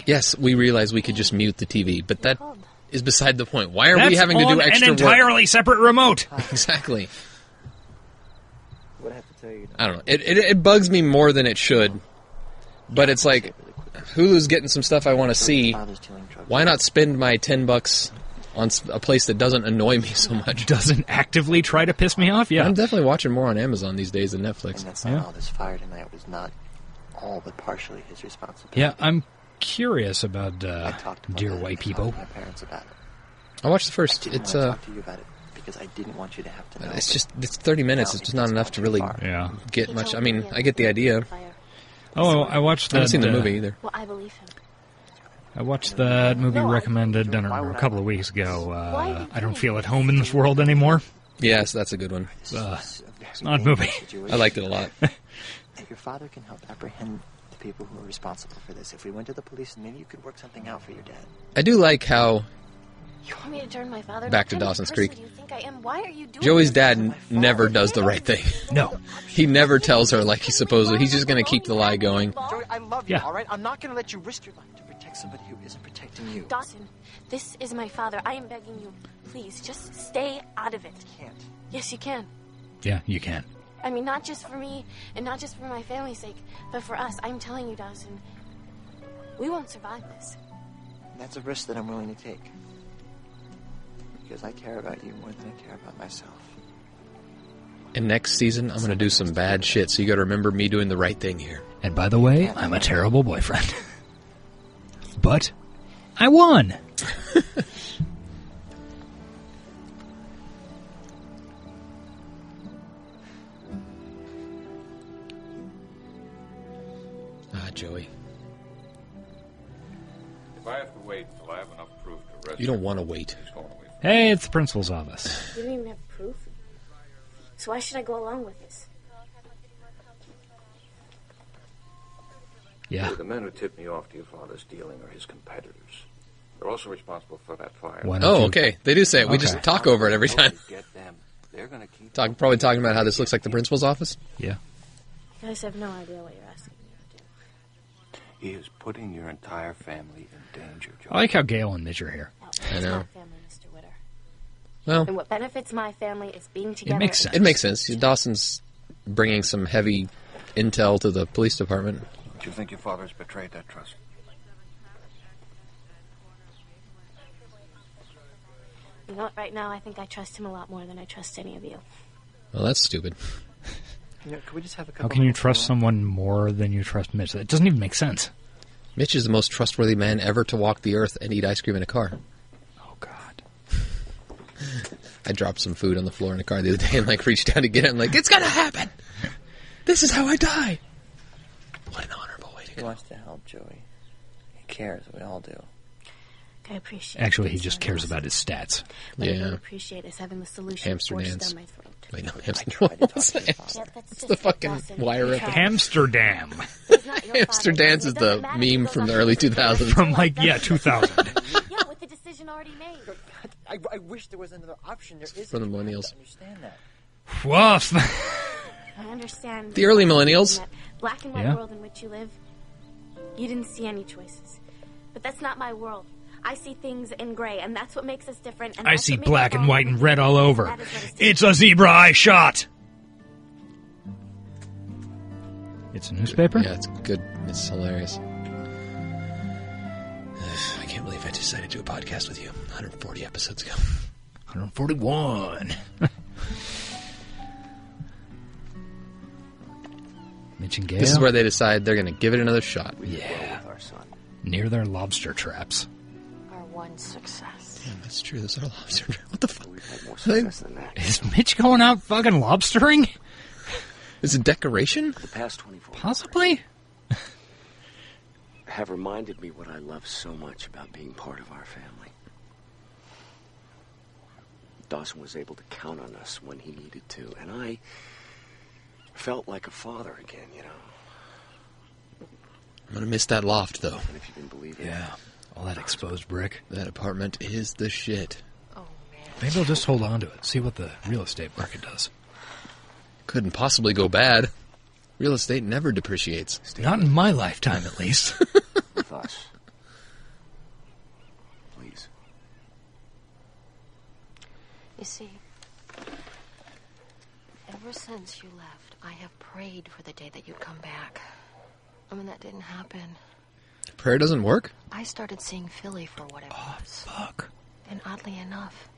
Yes, we realize we could just mute the TV, but that is beside the point. Why are we That's having to do extra an entirely separate remote. Exactly. What I have to tell you. I don't know. It bugs me more than it should, but it's like Hulu's getting some stuff I want to see. Why not spend my $10 on a place that doesn't annoy me so much? Doesn't actively try to piss me off? Yeah. I'm definitely watching more on Amazon these days than Netflix. And that's not all this fire tonight was not all but partially his responsibility. Yeah, I'm curious about Dear White People. My parents about it. I watched the first. I didn't want to talk to you about it because I didn't want you to have to know. It's 30 minutes. It's just not enough to really get much. I mean, I get the idea. Oh, I watched that. I haven't seen the movie either. Well, I believe him. I watched that movie recommended, I don't know, a couple of weeks ago. I Don't Feel at Home in This World Anymore. Yes, that's a good one. It's not a movie. I liked it a lot. Your father can help apprehend the people who are responsible for this. If we went to the police, maybe you could work something out for your dad. I do like how... You want me to turn my father back to Dawson's Creek. Do you think I am? Why are you doing Joey's this? dad never does the right thing. No. He never tells her like he's supposed to. He's just going to keep the lie going. Joey, I love you, all right? I'm not going to let you risk your life to protect somebody who isn't protecting you. Dawson, this is my father. I am begging you. Please, just stay out of it. You can't. Yes, you can. Yeah, you can. I mean, not just for me and not just for my family's sake, but for us. I'm telling you, Dawson, we won't survive this. That's a risk that I'm willing to take. Because I care about you more than I care about myself. And next season, I'm going to do some bad shit, so you got to remember me doing the right thing here. And by the way, I'm a terrible boyfriend. But I won. Joey. If I have to wait until I have enough proof to arrest You don't want to wait. Hey, it's the principal's office. You don't even have proof? So why should I go along with this? Yeah. The men who tipped me off to your father's dealing are his competitors. They're also responsible for that fire. Oh, okay. They do say it. We just talk over it every time. Get them. They're going to keep Probably talking about how this looks like the principal's office? Yeah. You guys have no idea what you're asking me to do. He is putting your entire family in danger, Joe. I like how Gail and Mitch are here. I know. My family, Mr. Witter. Well, And what benefits my family is being together. It makes sense. It makes sense. Dawson's bringing some heavy intel to the police department. Do you think your father's betrayed that trust? You know what? Right now, I think I trust him a lot more than I trust any of you. Well, that's stupid. You know, could we just have a How can you trust someone more than you trust Mitch? That doesn't even make sense. Mitch is the most trustworthy man ever to walk the earth and eat ice cream in a car. Oh, God. I dropped some food on the floor in a car the other day and reached down to get it. I'm like, it's gonna happen. This is how I die. What an honorable way to go. He wants to help, Joey. He cares. We all do. I appreciate Actually, he this, just cares about his stats. What I don't appreciate is having the solution Hamster forced dance. down my throat. Wait, no, hamster. What's that? It's the fucking wire up. Hamsterdam. Hamster dance is the meme from the early 2000s. From 2000. Yeah, with the decision already made. I wish there was another option. There is. For the millennials. Understand that. Woof. I understand. The early millennials. In that black and white Yeah. world in which you live, you didn't see any choices. But that's not my world. I see things in gray, and that's what makes us different. And I that's see what makes black us and all white and red all over. That is what is It's a zebra eye shot. It's a newspaper? Yeah, it's good. It's hilarious. I can't believe I decided to do a podcast with you 140 episodes ago. 141. Mitch and Gail. This is where they decide they're going to give it another shot. Yeah. Near their lobster traps. Our one success. Damn, that's true. Those are lobster traps. What the fuck? We've had more success than that. Is Mitch going out fucking lobstering? Is it decoration? The past 24 Possibly. have reminded me what I love so much about being part of our family. Dawson was able to count on us when he needed to, and I felt like a father again, you know. I'm going to miss that loft, though. And if you can believe it. Yeah. All that exposed brick. That apartment is the shit. Maybe I'll just hold on to it, see what the real estate market does. Couldn't possibly go bad. Real estate never depreciates. Not in my lifetime, at least. With us. Please. You see, ever since you left, I have prayed for the day that you'd come back. I mean, that didn't happen. Prayer doesn't work? I started seeing Philly for what it was. Fuck. And oddly enough,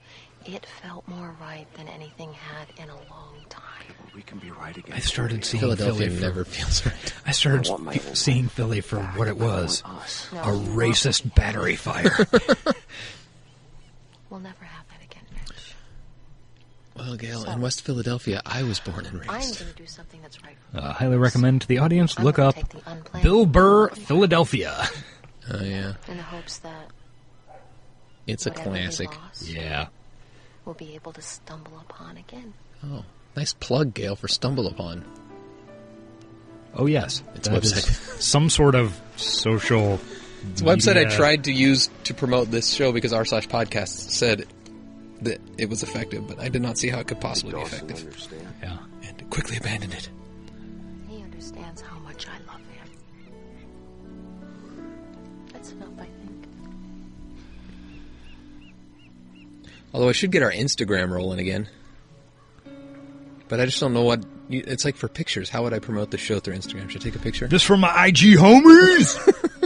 it felt more right than anything had in a long time. We can be right again. I started seeing Philadelphia Philly for, never feels right. I started seeing Philly for what it was. A racist battery fire. We'll never have that again, Mitch. Well, Gail, in West Philadelphia, I was born and I'm going raised. to do something that's right. Highly recommend to the audience, look up Bill Burr, Philadelphia. Oh, yeah. In the hopes that It's a whatever we classic. lost, Yeah. we'll be able to stumble upon again. Oh, nice plug, Gail, for Stumble Upon. Oh, yes. It's That is website. some sort of social It's a website I media- tried to use to promote this show because r/podcast said that it was effective, but I did not see how it could possibly be Dawson effective. understand. Yeah. And quickly abandoned it. He understands how much I love him. That's enough, I think. Although I should get our Instagram rolling again. But I just don't know what... It's like for pictures. How would I promote the show through Instagram? Should I take a picture? This from my IG homies!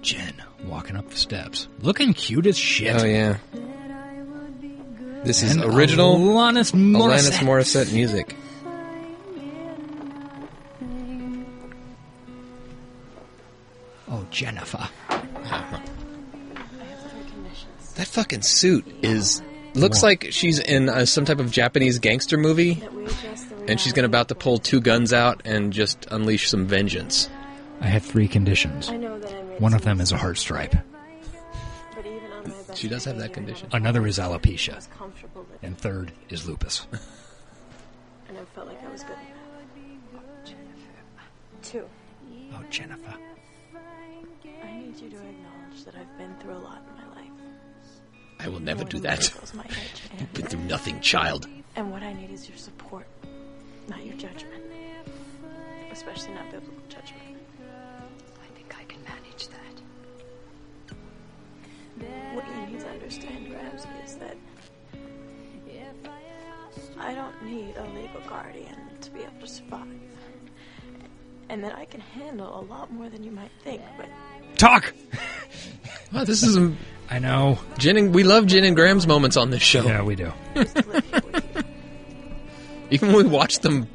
Jen walking up the steps. Looking cute as shit. Oh, yeah. This is And original Alanis Alanis Morissette. Morissette music. Oh, Jennifer. That fucking suit is... Looks like she's in some type of Japanese gangster movie, and she's about to pull two guns out and just unleash some vengeance. I have 3 conditions. One of them is a heart stripe. She does have that condition. Another is alopecia. And third is lupus. And I felt like I was good enough. Two. Oh, Jennifer. I need you to acknowledge that I've been through a lot in my life. I will never do that. Feels my age, and You've been through nothing, child. And what I need is your support, not your judgment. Especially not biblical judgment. I think I can manage that. What you need to understand, Grams, is that I don't need a legal guardian to be able to survive. And that I can handle a lot more than you might think, but... Talk! Wow, this is... I know. We love Jen and Graham's moments on this show. Yeah, we do. Even when we watched them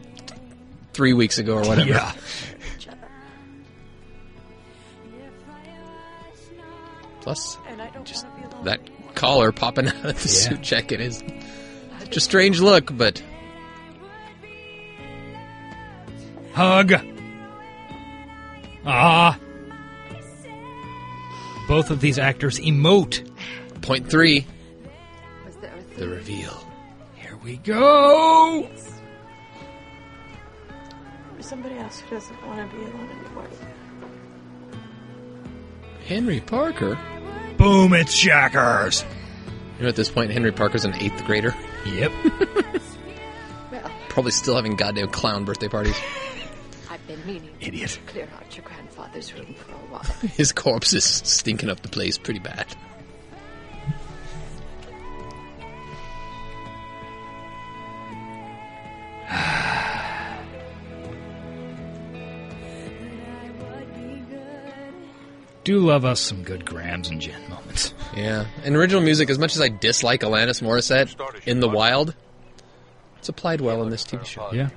3 weeks ago or whatever. Yeah. Plus, just that collar popping out of the suit jacket is such a strange look, but... Hug! Ah! Both of these actors emote. Point 3. The reveal. Here we go! For somebody else who doesn't want to be alone anymore. Henry Parker? Boom, it's Jackers! You know, at this point, Henry Parker's an 8th grader. Yep. Probably still having goddamn clown birthday parties. I've been meaning Idiot. to clear out your grandfather's room for a while. His corpse is stinking up the place pretty bad. Do love us some good Grams and Jen moments. Yeah. And original music, as much as I dislike Alanis Morissette in the wild, it's applied well in this TV show. Yeah.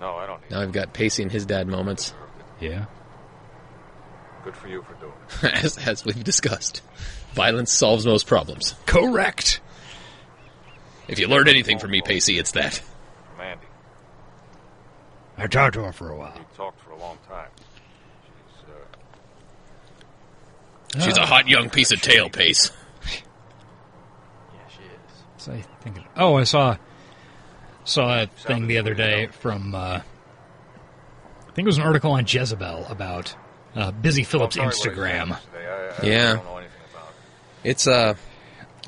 No, I don't need Now I've got Pacey and his dad moments. Yeah. Good for you for doing it. as we've discussed. Violence solves most problems. Correct. If you learned anything from me, Pacey, it's that. Mandy. I talked to her for a while. We talked for a long time. She's a hot young piece of tail, Pace. Yeah, she is. So I think I saw a thing the other day from I think it was an article on Jezebel about Busy Phillips' Instagram. Yeah. It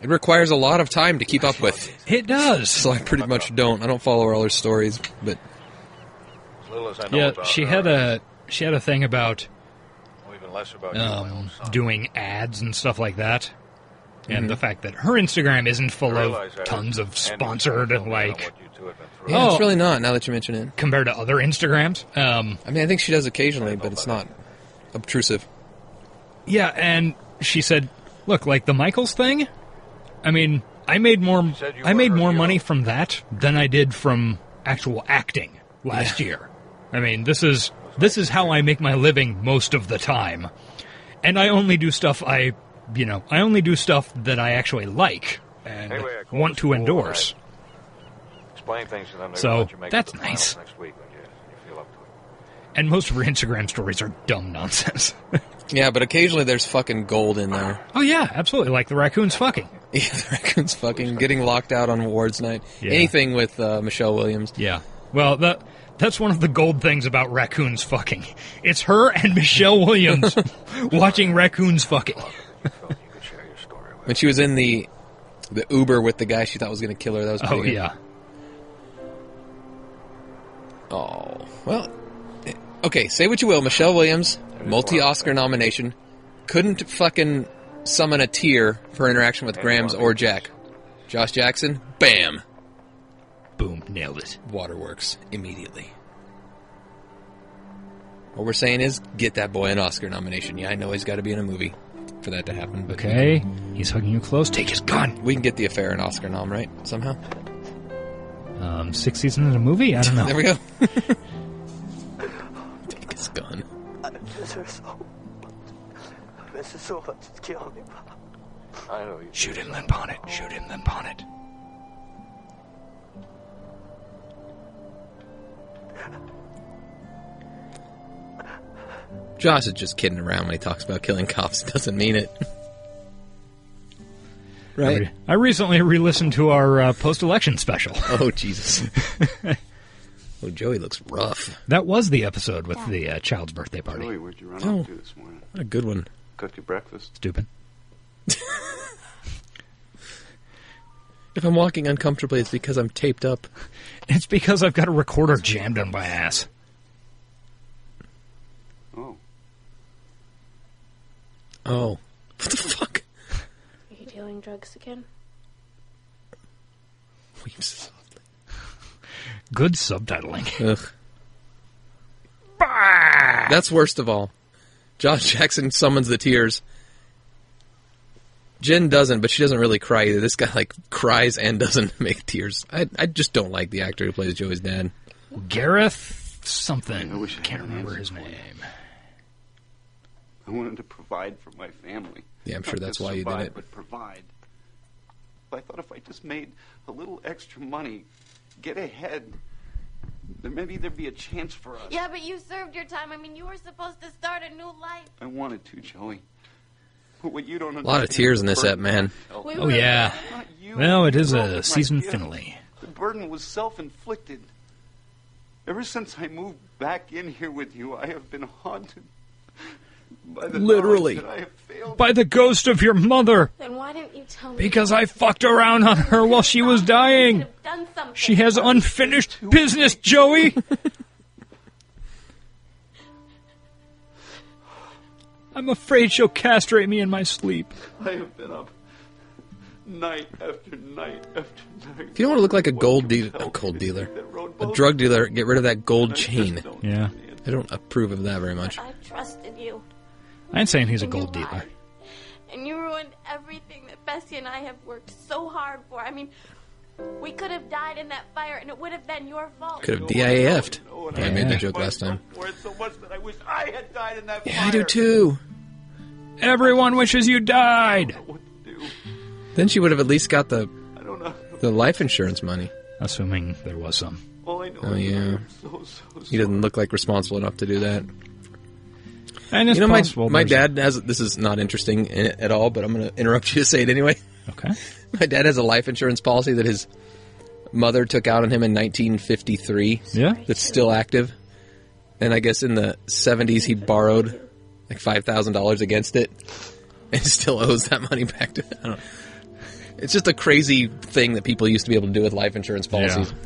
requires a lot of time to keep up with. It does. So I pretty much don't. I don't follow all her stories, but yeah, she had a thing about even less about doing ads and stuff like that. And the fact that her Instagram isn't full of tons of sponsored, like... Yeah, it's really not, now that you mention it. Compared to other Instagrams. I mean, I think she does occasionally, but it's not obtrusive. Yeah, and she said, look, like the Michaels thing, I mean, I made more money from that than I did from actual acting last year. I mean, this is how I make my living most of the time. And I only do stuff I only do stuff that I actually like and want to endorse. Explain things to them. So that's nice. Next week when you feel up to it. And most of her Instagram stories are dumb nonsense. Yeah, but occasionally there's fucking gold in there. Oh yeah, absolutely. Like the raccoons fucking. Yeah, the raccoons fucking. Getting locked out on awards night. Yeah. Anything with Michelle Williams. Yeah. Well, that's one of the gold things about raccoons fucking. It's her and Michelle Williams watching raccoons fucking. When she was in the Uber with the guy she thought was going to kill her, that was pretty good. Yeah. Oh, well, okay, say what you will, Michelle Williams, multi-Oscar nomination, couldn't fucking summon a tear for interaction with Grams or Jack. Josh Jackson, bam. Boom, nailed it. Waterworks, immediately. What we're saying is, get that boy an Oscar nomination. Yeah, I know he's got to be in a movie for that to happen. But okay, he's hugging you close. Take his gun. We can get The Affair an Oscar nom, right? Somehow? 6 seasons in a movie? I don't know. There we go. Take his gun. I miss her so much. I miss her so much. It's killing me, Pop. I know you. Shoot him, then pawn it. Shoot him, then pawn it. Josh is just kidding around when he talks about killing cops. Doesn't mean it. Right? I recently re-listened to our post-election special. Oh, Jesus. Oh, Joey looks rough. That was the episode with the child's birthday party. Joey, where'd you run off to this morning? What a good one. Cooked you breakfast. Stupid. If I'm walking uncomfortably, it's because I'm taped up. It's because I've got a recorder jammed on my ass. Oh. Oh. What the fuck? Are you dealing drugs again? Weeps softly. Good subtitling. Ugh. That's worst of all. Josh Jackson summons the tears. Jen doesn't, but she doesn't really cry either. This guy, like, cries and doesn't make tears. I just don't like the actor who plays Joey's dad. Gareth something. I wish I can't had an remember answer his for you. name. I wanted to provide for my family. Yeah, I'm sure Not that's just why you did survive, it. But provide. I thought if I just made a little extra money, get ahead, then maybe there'd be a chance for us. Yeah, but you served your time. I mean, you were supposed to start a new life. I wanted to, Joey. But what you don't A lot of tears in this ep, man. Oh, yeah. Well, it is a season finale. The burden was self-inflicted. Ever since I moved back in here with you, I have been haunted by the Literally. knowledge that I have failed. By the ghost of your mother. Then why didn't you tell me? Because I fucked around on her while she was dying. Done something. She has unfinished business, Joey. I'm afraid she'll castrate me in my sleep. I have been up night after night after night. If you don't want to look like a drug dealer, get rid of that gold chain. Yeah. I don't approve of that very much. I trusted you. I ain't saying he's a gold dealer. And you ruined everything that Bessie and I have worked so hard for. I mean, we could have died in that fire, and it would have been your fault. Could have DIAF'd. I made that joke last time. So much that I wish I had died in that Yeah, I do too. Everyone wishes you died. Then she would have at least got the life insurance money. Assuming there was some. All I know Oh, yeah. He doesn't look like responsible enough to do that. And it's possible. My dad has... This is not interesting at all, but I'm going to interrupt you to say it anyway. Okay. My dad has a life insurance policy that his mother took out on him in 1953. Yeah? That's still active. And I guess in the 70s he borrowed like $5,000 against it. and still owes that money back to. I don't know. It's just a crazy thing that people used to be able to do with life insurance policies. Yeah.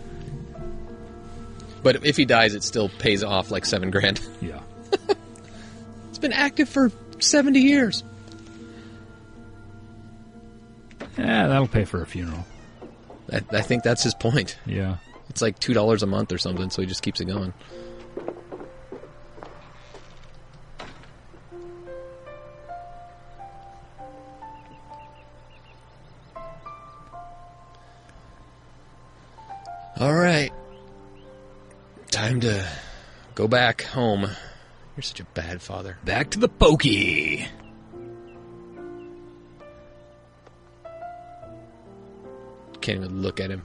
But if he dies, it still pays off like $7,000. Yeah. It's been active for 70 years. Yeah, that'll pay for a funeral. I think that's his point. Yeah. It's like $2 a month or something, so he just keeps it going. All right. Time to go back home. You're such a bad father. Back to the pokey. Can't even look at him.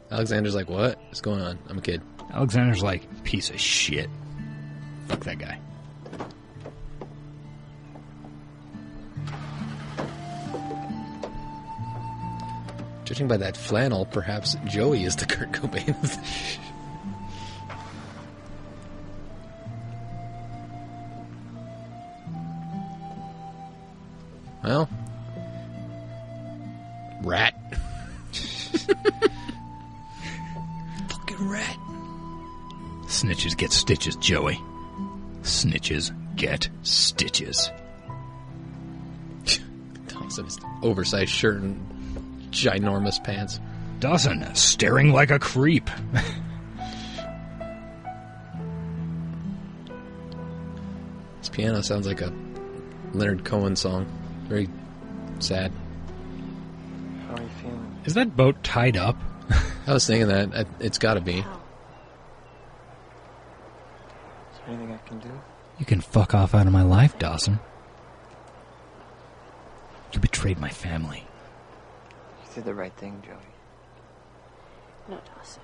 Alexander's like, what? What's going on? I'm a kid. Alexander's like, piece of shit. Fuck that guy. Judging by that flannel, perhaps Joey is the Kurt Cobain of the show. Well, rat. Fucking rat. Snitches get stitches, Joey. Snitches get stitches. Dawson's oversized shirt and ginormous pants. Dawson staring like a creep. This piano sounds like a Leonard Cohen song. Very sad. How are you feeling? Is that boat tied up? I was thinking that. It's got to be. Is there anything I can do? You can fuck off out of my life, Dawson. You betrayed my family. You did the right thing, Joey. No, Dawson.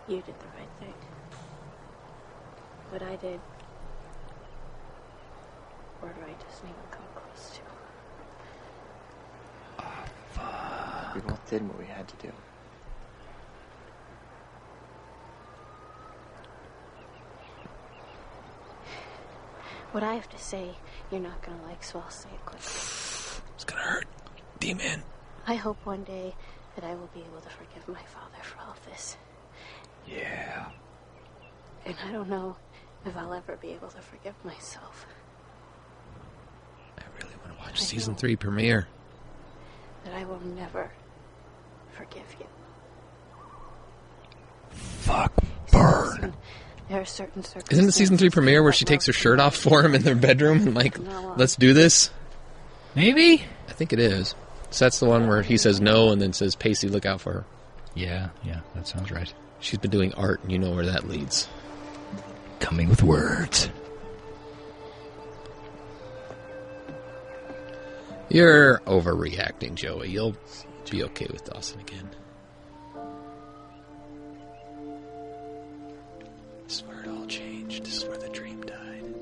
You did the right thing. What I did, word right doesn't even come close to. Oh, fuck. We both did what we had to do. What I have to say, you're not gonna like, so I'll say it quickly. It's gonna hurt. D-man. I hope one day that I will be able to forgive my father for all this. Yeah. And I don't know if I'll ever be able to forgive myself. I really want to watch season 3 premiere. That I will never forgive you. Fuck, burn. There are certain circumstances. Isn't the season 3 premiere where she takes her shirt off for him in their bedroom and like, let's do this? Maybe? I think it is. So that's the one where he says no and then says, Pacey, look out for her. Yeah, that sounds right. She's been doing art and you know where that leads. Coming with words. You're overreacting, Joey. You'll be okay with Dawson again. This is where it all changed. This is where the dream died.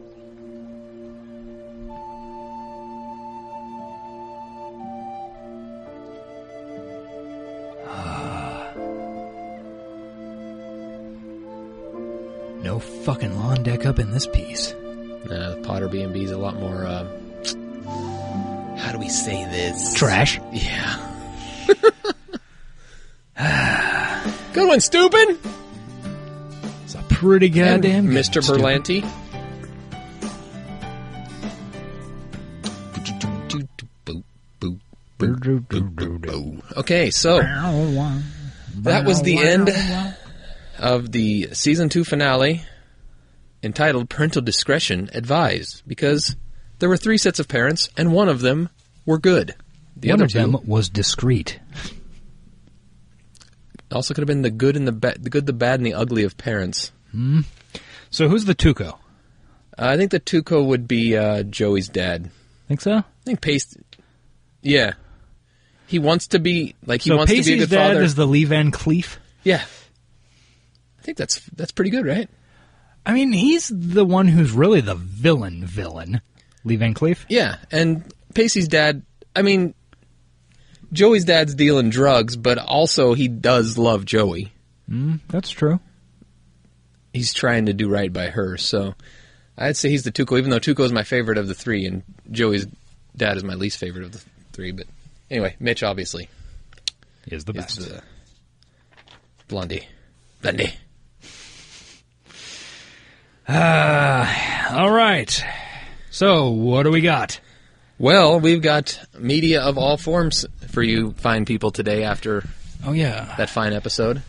No fucking lawn deck up in this piece. The Potter B&B is a lot more, how do we say this? Trash? Yeah. Good one, stupid! It's a pretty goddamn good, Mr. Berlanti. Okay, so that was the end of the season 2 finale, entitled Parental Discretion Advised, because there were 3 sets of parents, and one of them were good. The one other of 2 them was discreet. Also could have been the good and the good, the bad, and the ugly of parents. So who's the Tuco? I think the Tuco would be Joey's dad. Think so? I think Pace. Yeah, he wants to be like he so wants Pacey's to be a good dad father. Is the Lee Van Cleef? Yeah, I think that's pretty good, right? I mean, he's the one who's really the villain. Lee Van Cleef? Yeah, and Pacey's dad, I mean, Joey's dad's dealing drugs, but also he does love Joey. That's true. He's trying to do right by her, so I'd say he's the Tuco, even though Tuco's my favorite of the 3, and Joey's dad is my least favorite of the three, but anyway, Mitch obviously is the best. The Blondie. All right. So, what do we got? Well, we've got media of all forms for you fine people today after that fine episode.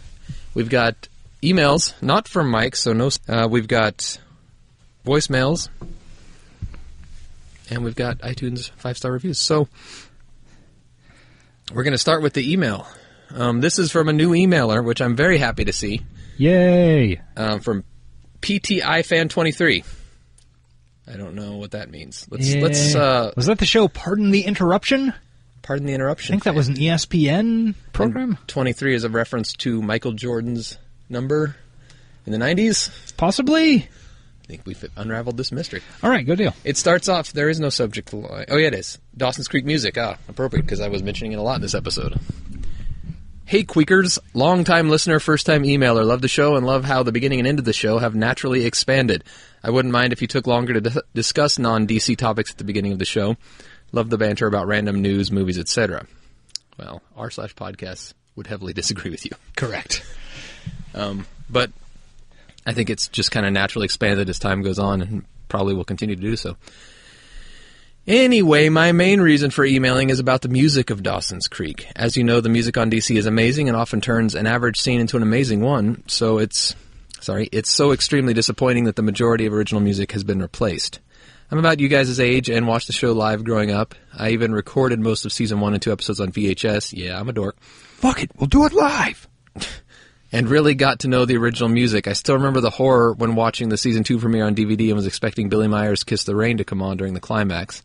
We've got emails, not from Mike, so no. We've got voicemails, and we've got iTunes 5-star reviews. So, we're going to start with the email. This is from a new emailer, which I'm very happy to see. Yay! From PTI Fan 23. I don't know what that means. Let's was that the show Pardon the Interruption? Pardon the Interruption. I think that was an ESPN program. And 23 is a reference to Michael Jordan's number in the 90s. Possibly. I think we've unraveled this mystery. All right, good deal. It starts off, there is no subject to lie. Oh, yeah, it is. Dawson's Creek music. Appropriate, because I was mentioning it a lot in this episode. Hey, Queekers. Long-time listener, first-time emailer. Love the show and love how the beginning and end of the show have naturally expanded. I wouldn't mind if you took longer to discuss non-DC topics at the beginning of the show. Love the banter about random news, movies, etc. Well, r/podcasts would heavily disagree with you. Correct. But I think it's just kind of naturally expanded as time goes on and probably will continue to do so. Anyway, my main reason for emailing is about the music of Dawson's Creek. As you know, the music on DC is amazing and often turns an average scene into an amazing one, so it's so extremely disappointing that the majority of original music has been replaced. I'm about you guys' age and watched the show live growing up. I even recorded most of Season 1 and 2 episodes on VHS. Yeah, I'm a dork. Fuck it, we'll do it live! And really got to know the original music. I still remember the horror when watching the Season 2 premiere on DVD and was expecting Billy Meyer's Kiss the Rain to come on during the climax.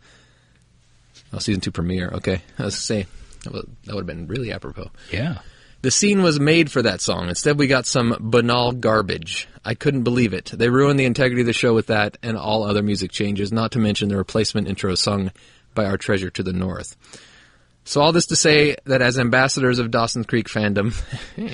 Oh, Season 2 premiere, okay. I was going to say, that would have been really apropos. Yeah. The scene was made for that song. Instead, we got some banal garbage. I couldn't believe it. They ruined the integrity of the show with that and all other music changes, not to mention the replacement intro sung by our treasure to the north. So all this to say that as ambassadors of Dawson's Creek fandom... Hey,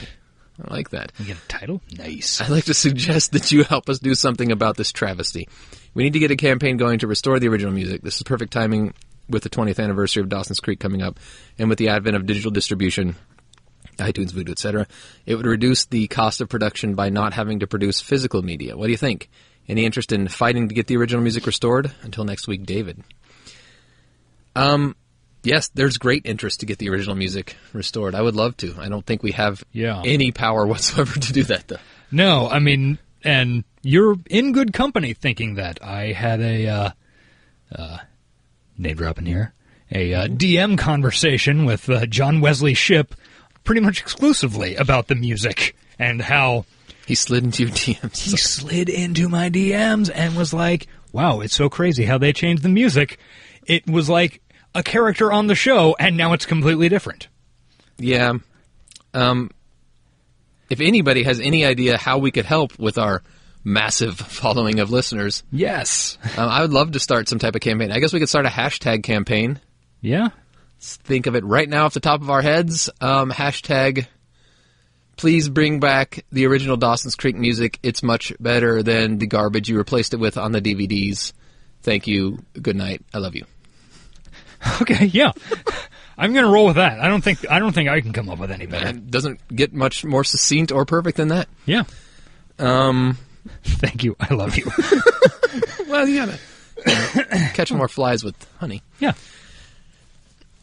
I like that. You get a title? Nice. I'd like to suggest that you help us do something about this travesty. We need to get a campaign going to restore the original music. This is perfect timing with the 20th anniversary of Dawson's Creek coming up, and with the advent of digital distribution, iTunes, Vudu, etc., it would reduce the cost of production by not having to produce physical media. What do you think? Any interest in fighting to get the original music restored? Until next week, David. Yes, there's great interest to get the original music restored. I would love to. I don't think we have any power whatsoever to do that, though. No, I mean, and you're in good company thinking that. I had a, name dropping here, a DM conversation with John Wesley Shipp pretty much exclusively about the music and how... He slid into your DMs. He slid into my DMs and was like, wow, it's so crazy how they changed the music. It was like a character on the show, and now it's completely different. Yeah. If anybody has any idea how we could help with our massive following of listeners... Yes. I would love to start some type of campaign. I guess we could start a hashtag campaign. Yeah. Let's think of it right now off the top of our heads. Hashtag, please bring back the original Dawson's Creek music. It's much better than the garbage you replaced it with on the DVDs. Thank you. Good night. I love you. Okay, yeah. I'm going to roll with that. I don't think I can come up with any better. It doesn't get much more succinct or perfect than that. Yeah. Thank you. I love you. Well, you gotta catch more flies with honey. Yeah.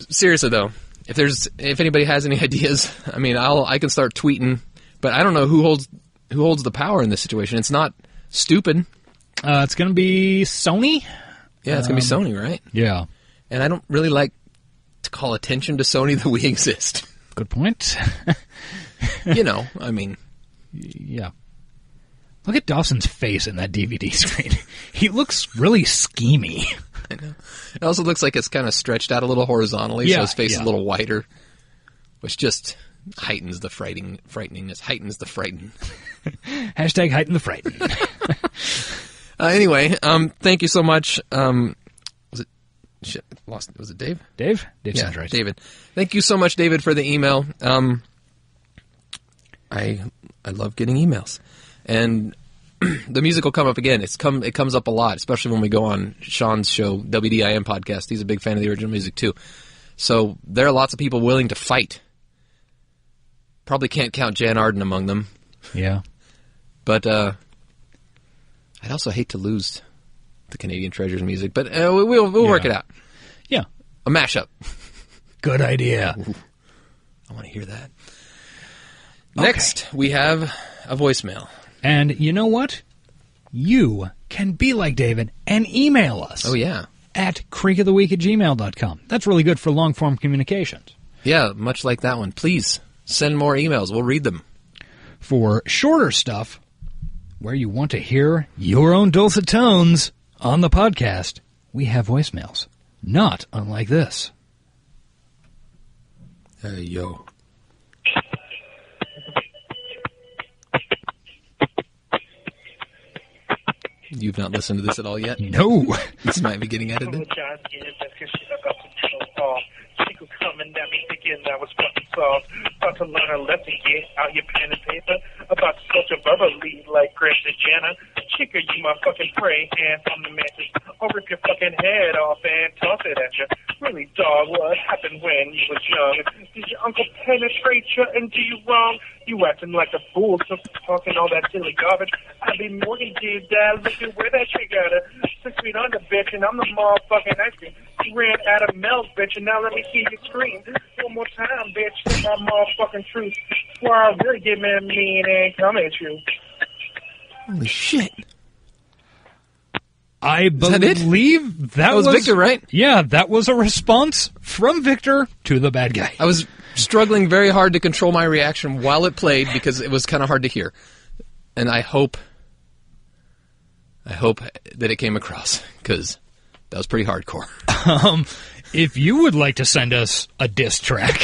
Seriously though, if anybody has any ideas, I mean, I can start tweeting, but I don't know who holds the power in this situation. It's not stupid. It's going to be Sony. Yeah, it's going to be Sony, right? Yeah. And I don't really like to call attention to Sony that we exist. Good point. You know, I mean... Yeah. Look at Dawson's face in that DVD screen. He looks really schemy. I know. It also looks like it's kind of stretched out a little horizontally, so his face is a little wider, which just heightens the frighteningness. Heightens the frighten. Hashtag heighten the frighten. Anyway, thank you so much. Was it Dave? Dave? Dave sounds right. David. Thank you so much, David, for the email. I love getting emails. And the music will come up again. It comes up a lot, especially when we go on Sean's show, WDIM podcast. He's a big fan of the original music, too. So there are lots of people willing to fight. Probably can't count Jan Arden among them. Yeah. But I'd also hate to lose the Canadian Treasures music, but we'll work it out. Yeah. A mashup. Good idea. Ooh, I want to hear that. Okay. Next, we have a voicemail. And you know what? You can be like David and email us. Oh, yeah. At creekoftheweek@gmail.com. That's really good for long-form communications. Yeah, much like that one. Please send more emails. We'll read them. For shorter stuff, where you want to hear your own dulcet tones on the podcast, we have voicemails. Not unlike this. Hey, yo. You've not listened to this at all yet? No. This might be getting edited. She could come and at me thinking that was fucking soft. About to learn a lesson, get out your pen and paper. About to culture verbally like Chris and Jana. Chicker, you my fucking prey, and from the mattress. I'll rip your fucking head off and toss it at you. Really, dog, what happened when you was young? Did your uncle penetrate you and do you wrong? You acting like a fool, just talking all that silly garbage. I be Morgan did that. Look at where that shit got her. 6 feet under, bitch, and I'm the motherfucking ice cream. You ran out of milk, bitch, and now let me see you scream. One more time, bitch, to my motherfucking truth. Before I really get mean and come at you. Holy shit. I believe that was Victor, right? Yeah, that was a response from Victor to the bad guy. I was struggling very hard to control my reaction while it played because it was kind of hard to hear. And I hope that it came across because that was pretty hardcore. If you would like to send us a diss track.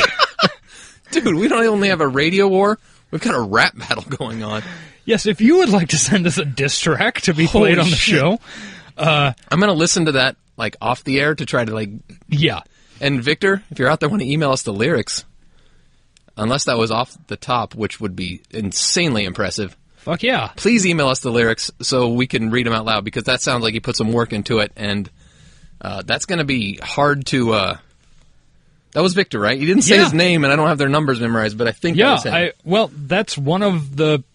Dude, we don't only have a radio war, we've got a rap battle going on. Yes, if you would like to send us a diss track to be played on the show. I'm going to listen to that like off the air to try to Yeah. And Victor, if you're out there want to email us the lyrics, unless that was off the top, which would be insanely impressive. Fuck yeah. Please email us the lyrics so we can read them out loud because that sounds like you put some work into it and that's going to be hard to... That was Victor, right? You didn't say his name and I don't have their numbers memorized, but I think that was him. That's one of the...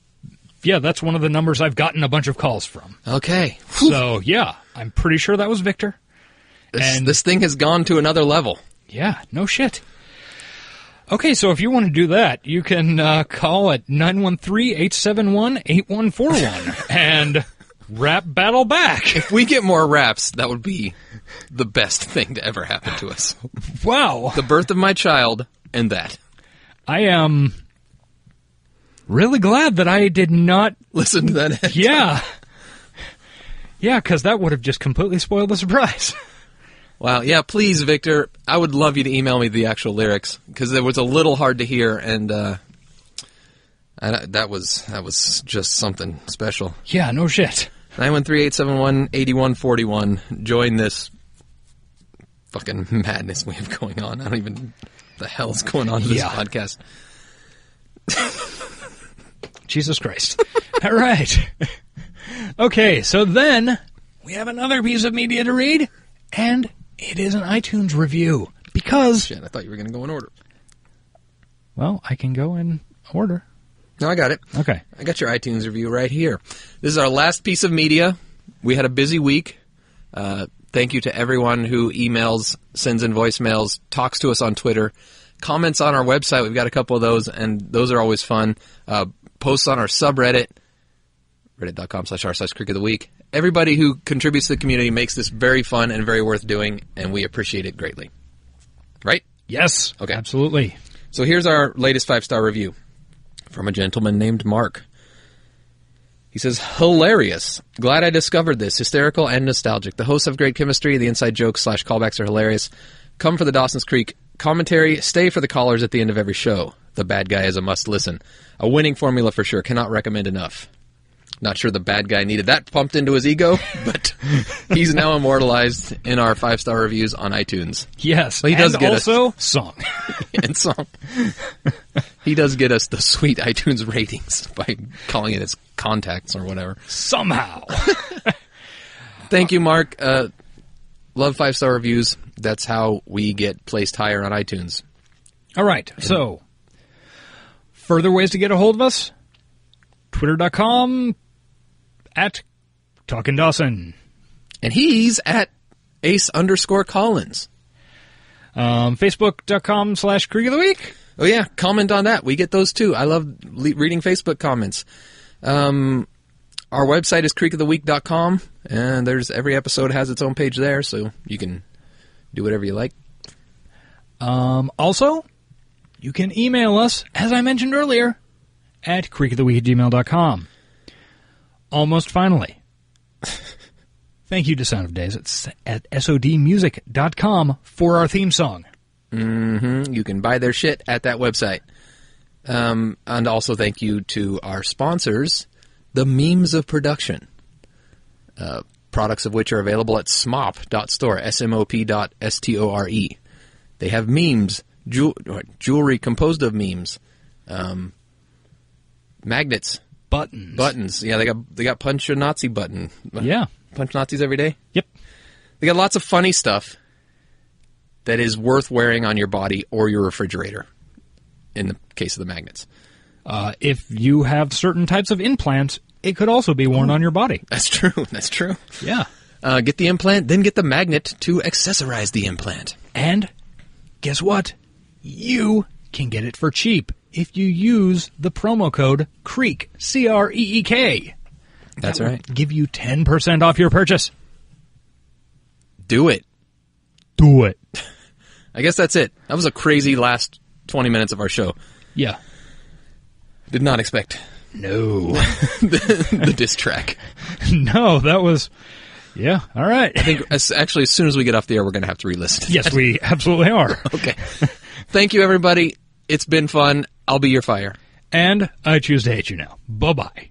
Yeah, that's one of the numbers I've gotten a bunch of calls from. Okay. So, yeah, I'm pretty sure that was Victor. This thing has gone to another level. Yeah, no shit. Okay, so if you want to do that, you can call at 913-871-8141 and rap battle back. If we get more raps, that would be the best thing to ever happen to us. Wow. The birth of my child and that. I am... really glad that I did not listen to that. Yeah. Yeah, because that would have just completely spoiled the surprise. Wow. Yeah, please, Victor, I would love you to email me the actual lyrics because it was a little hard to hear and that was just something special. Yeah, no shit. 913-871-8141. Join this fucking madness we have going on. I don't even know what the hell is going on in this podcast. Jesus Christ. All right. Okay, so then we have another piece of media to read, and it is an iTunes review. Because... Shit, I thought you were going to go in order. Well, I can go in order. No, I got it. Okay. I got your iTunes review right here. This is our last piece of media. We had a busy week. Thank you to everyone who emails, sends in voicemails, talks to us on Twitter, comments on our website. We've got a couple of those, and those are always fun. Posts on our subreddit, reddit.com/r/Creek of the Week. Everybody who contributes to the community makes this very fun and very worth doing, and we appreciate it greatly. Right? Yes. Okay. Absolutely. So here's our latest 5-star review from a gentleman named Mark. He says, hilarious. Glad I discovered this. Hysterical and nostalgic. The hosts have great chemistry. The inside jokes / callbacks are hilarious. Come for the Dawson's Creek commentary. Stay for the callers at the end of every show. The bad guy is a must listen. A winning formula for sure. Cannot recommend enough. Not sure the bad guy needed that pumped into his ego, but he's now immortalized in our 5-star reviews on iTunes. Yes, well, he does get also us song. and song. He does get us the sweet iTunes ratings by calling it his contacts or whatever. Somehow. Thank you, Mark. Love 5-star reviews. That's how we get placed higher on iTunes. All right. So, further ways to get a hold of us? Twitter.com at Talkin' Dawson. And he's at Ace_Collins. Facebook.com/Creek of the Week. Oh, yeah. Comment on that. We get those, too. I love reading Facebook comments. Our website is creekoftheweek.com, and every episode has its own page there, so you can do whatever you like. Also, you can email us, as I mentioned earlier, at creekoftheweek@gmail.com. Almost finally. Thank you to Sound of Days at sodmusic.com for our theme song. Mm-hmm. You can buy their shit at that website. And also thank you to our sponsors, the Memes of Production. Products of which are available at smop.store, smop.store. They have memes, jewelry composed of memes, magnets, buttons. Yeah, they got punch a Nazi button. Yeah, punch Nazis every day. Yep. They got lots of funny stuff that is worth wearing on your body or your refrigerator. In the case of the magnets, if you have certain types of implants, it could also be worn on your body. That's true. That's true. Yeah. Get the implant, then get the magnet to accessorize the implant. And guess what? You can get it for cheap if you use the promo code CREEK, CREEK. That's that right. Give you 10% off your purchase. Do it. Do it. I guess that's it. That was a crazy last 20 minutes of our show. Yeah. Did not expect. No. the diss track. No, that was... Yeah, all right. I think actually as soon as we get off the air, we're going to have to re-listen. Yes, we absolutely are. Okay. Thank you, everybody. It's been fun. I'll be your fire. And I choose to hate you now. Bye-bye.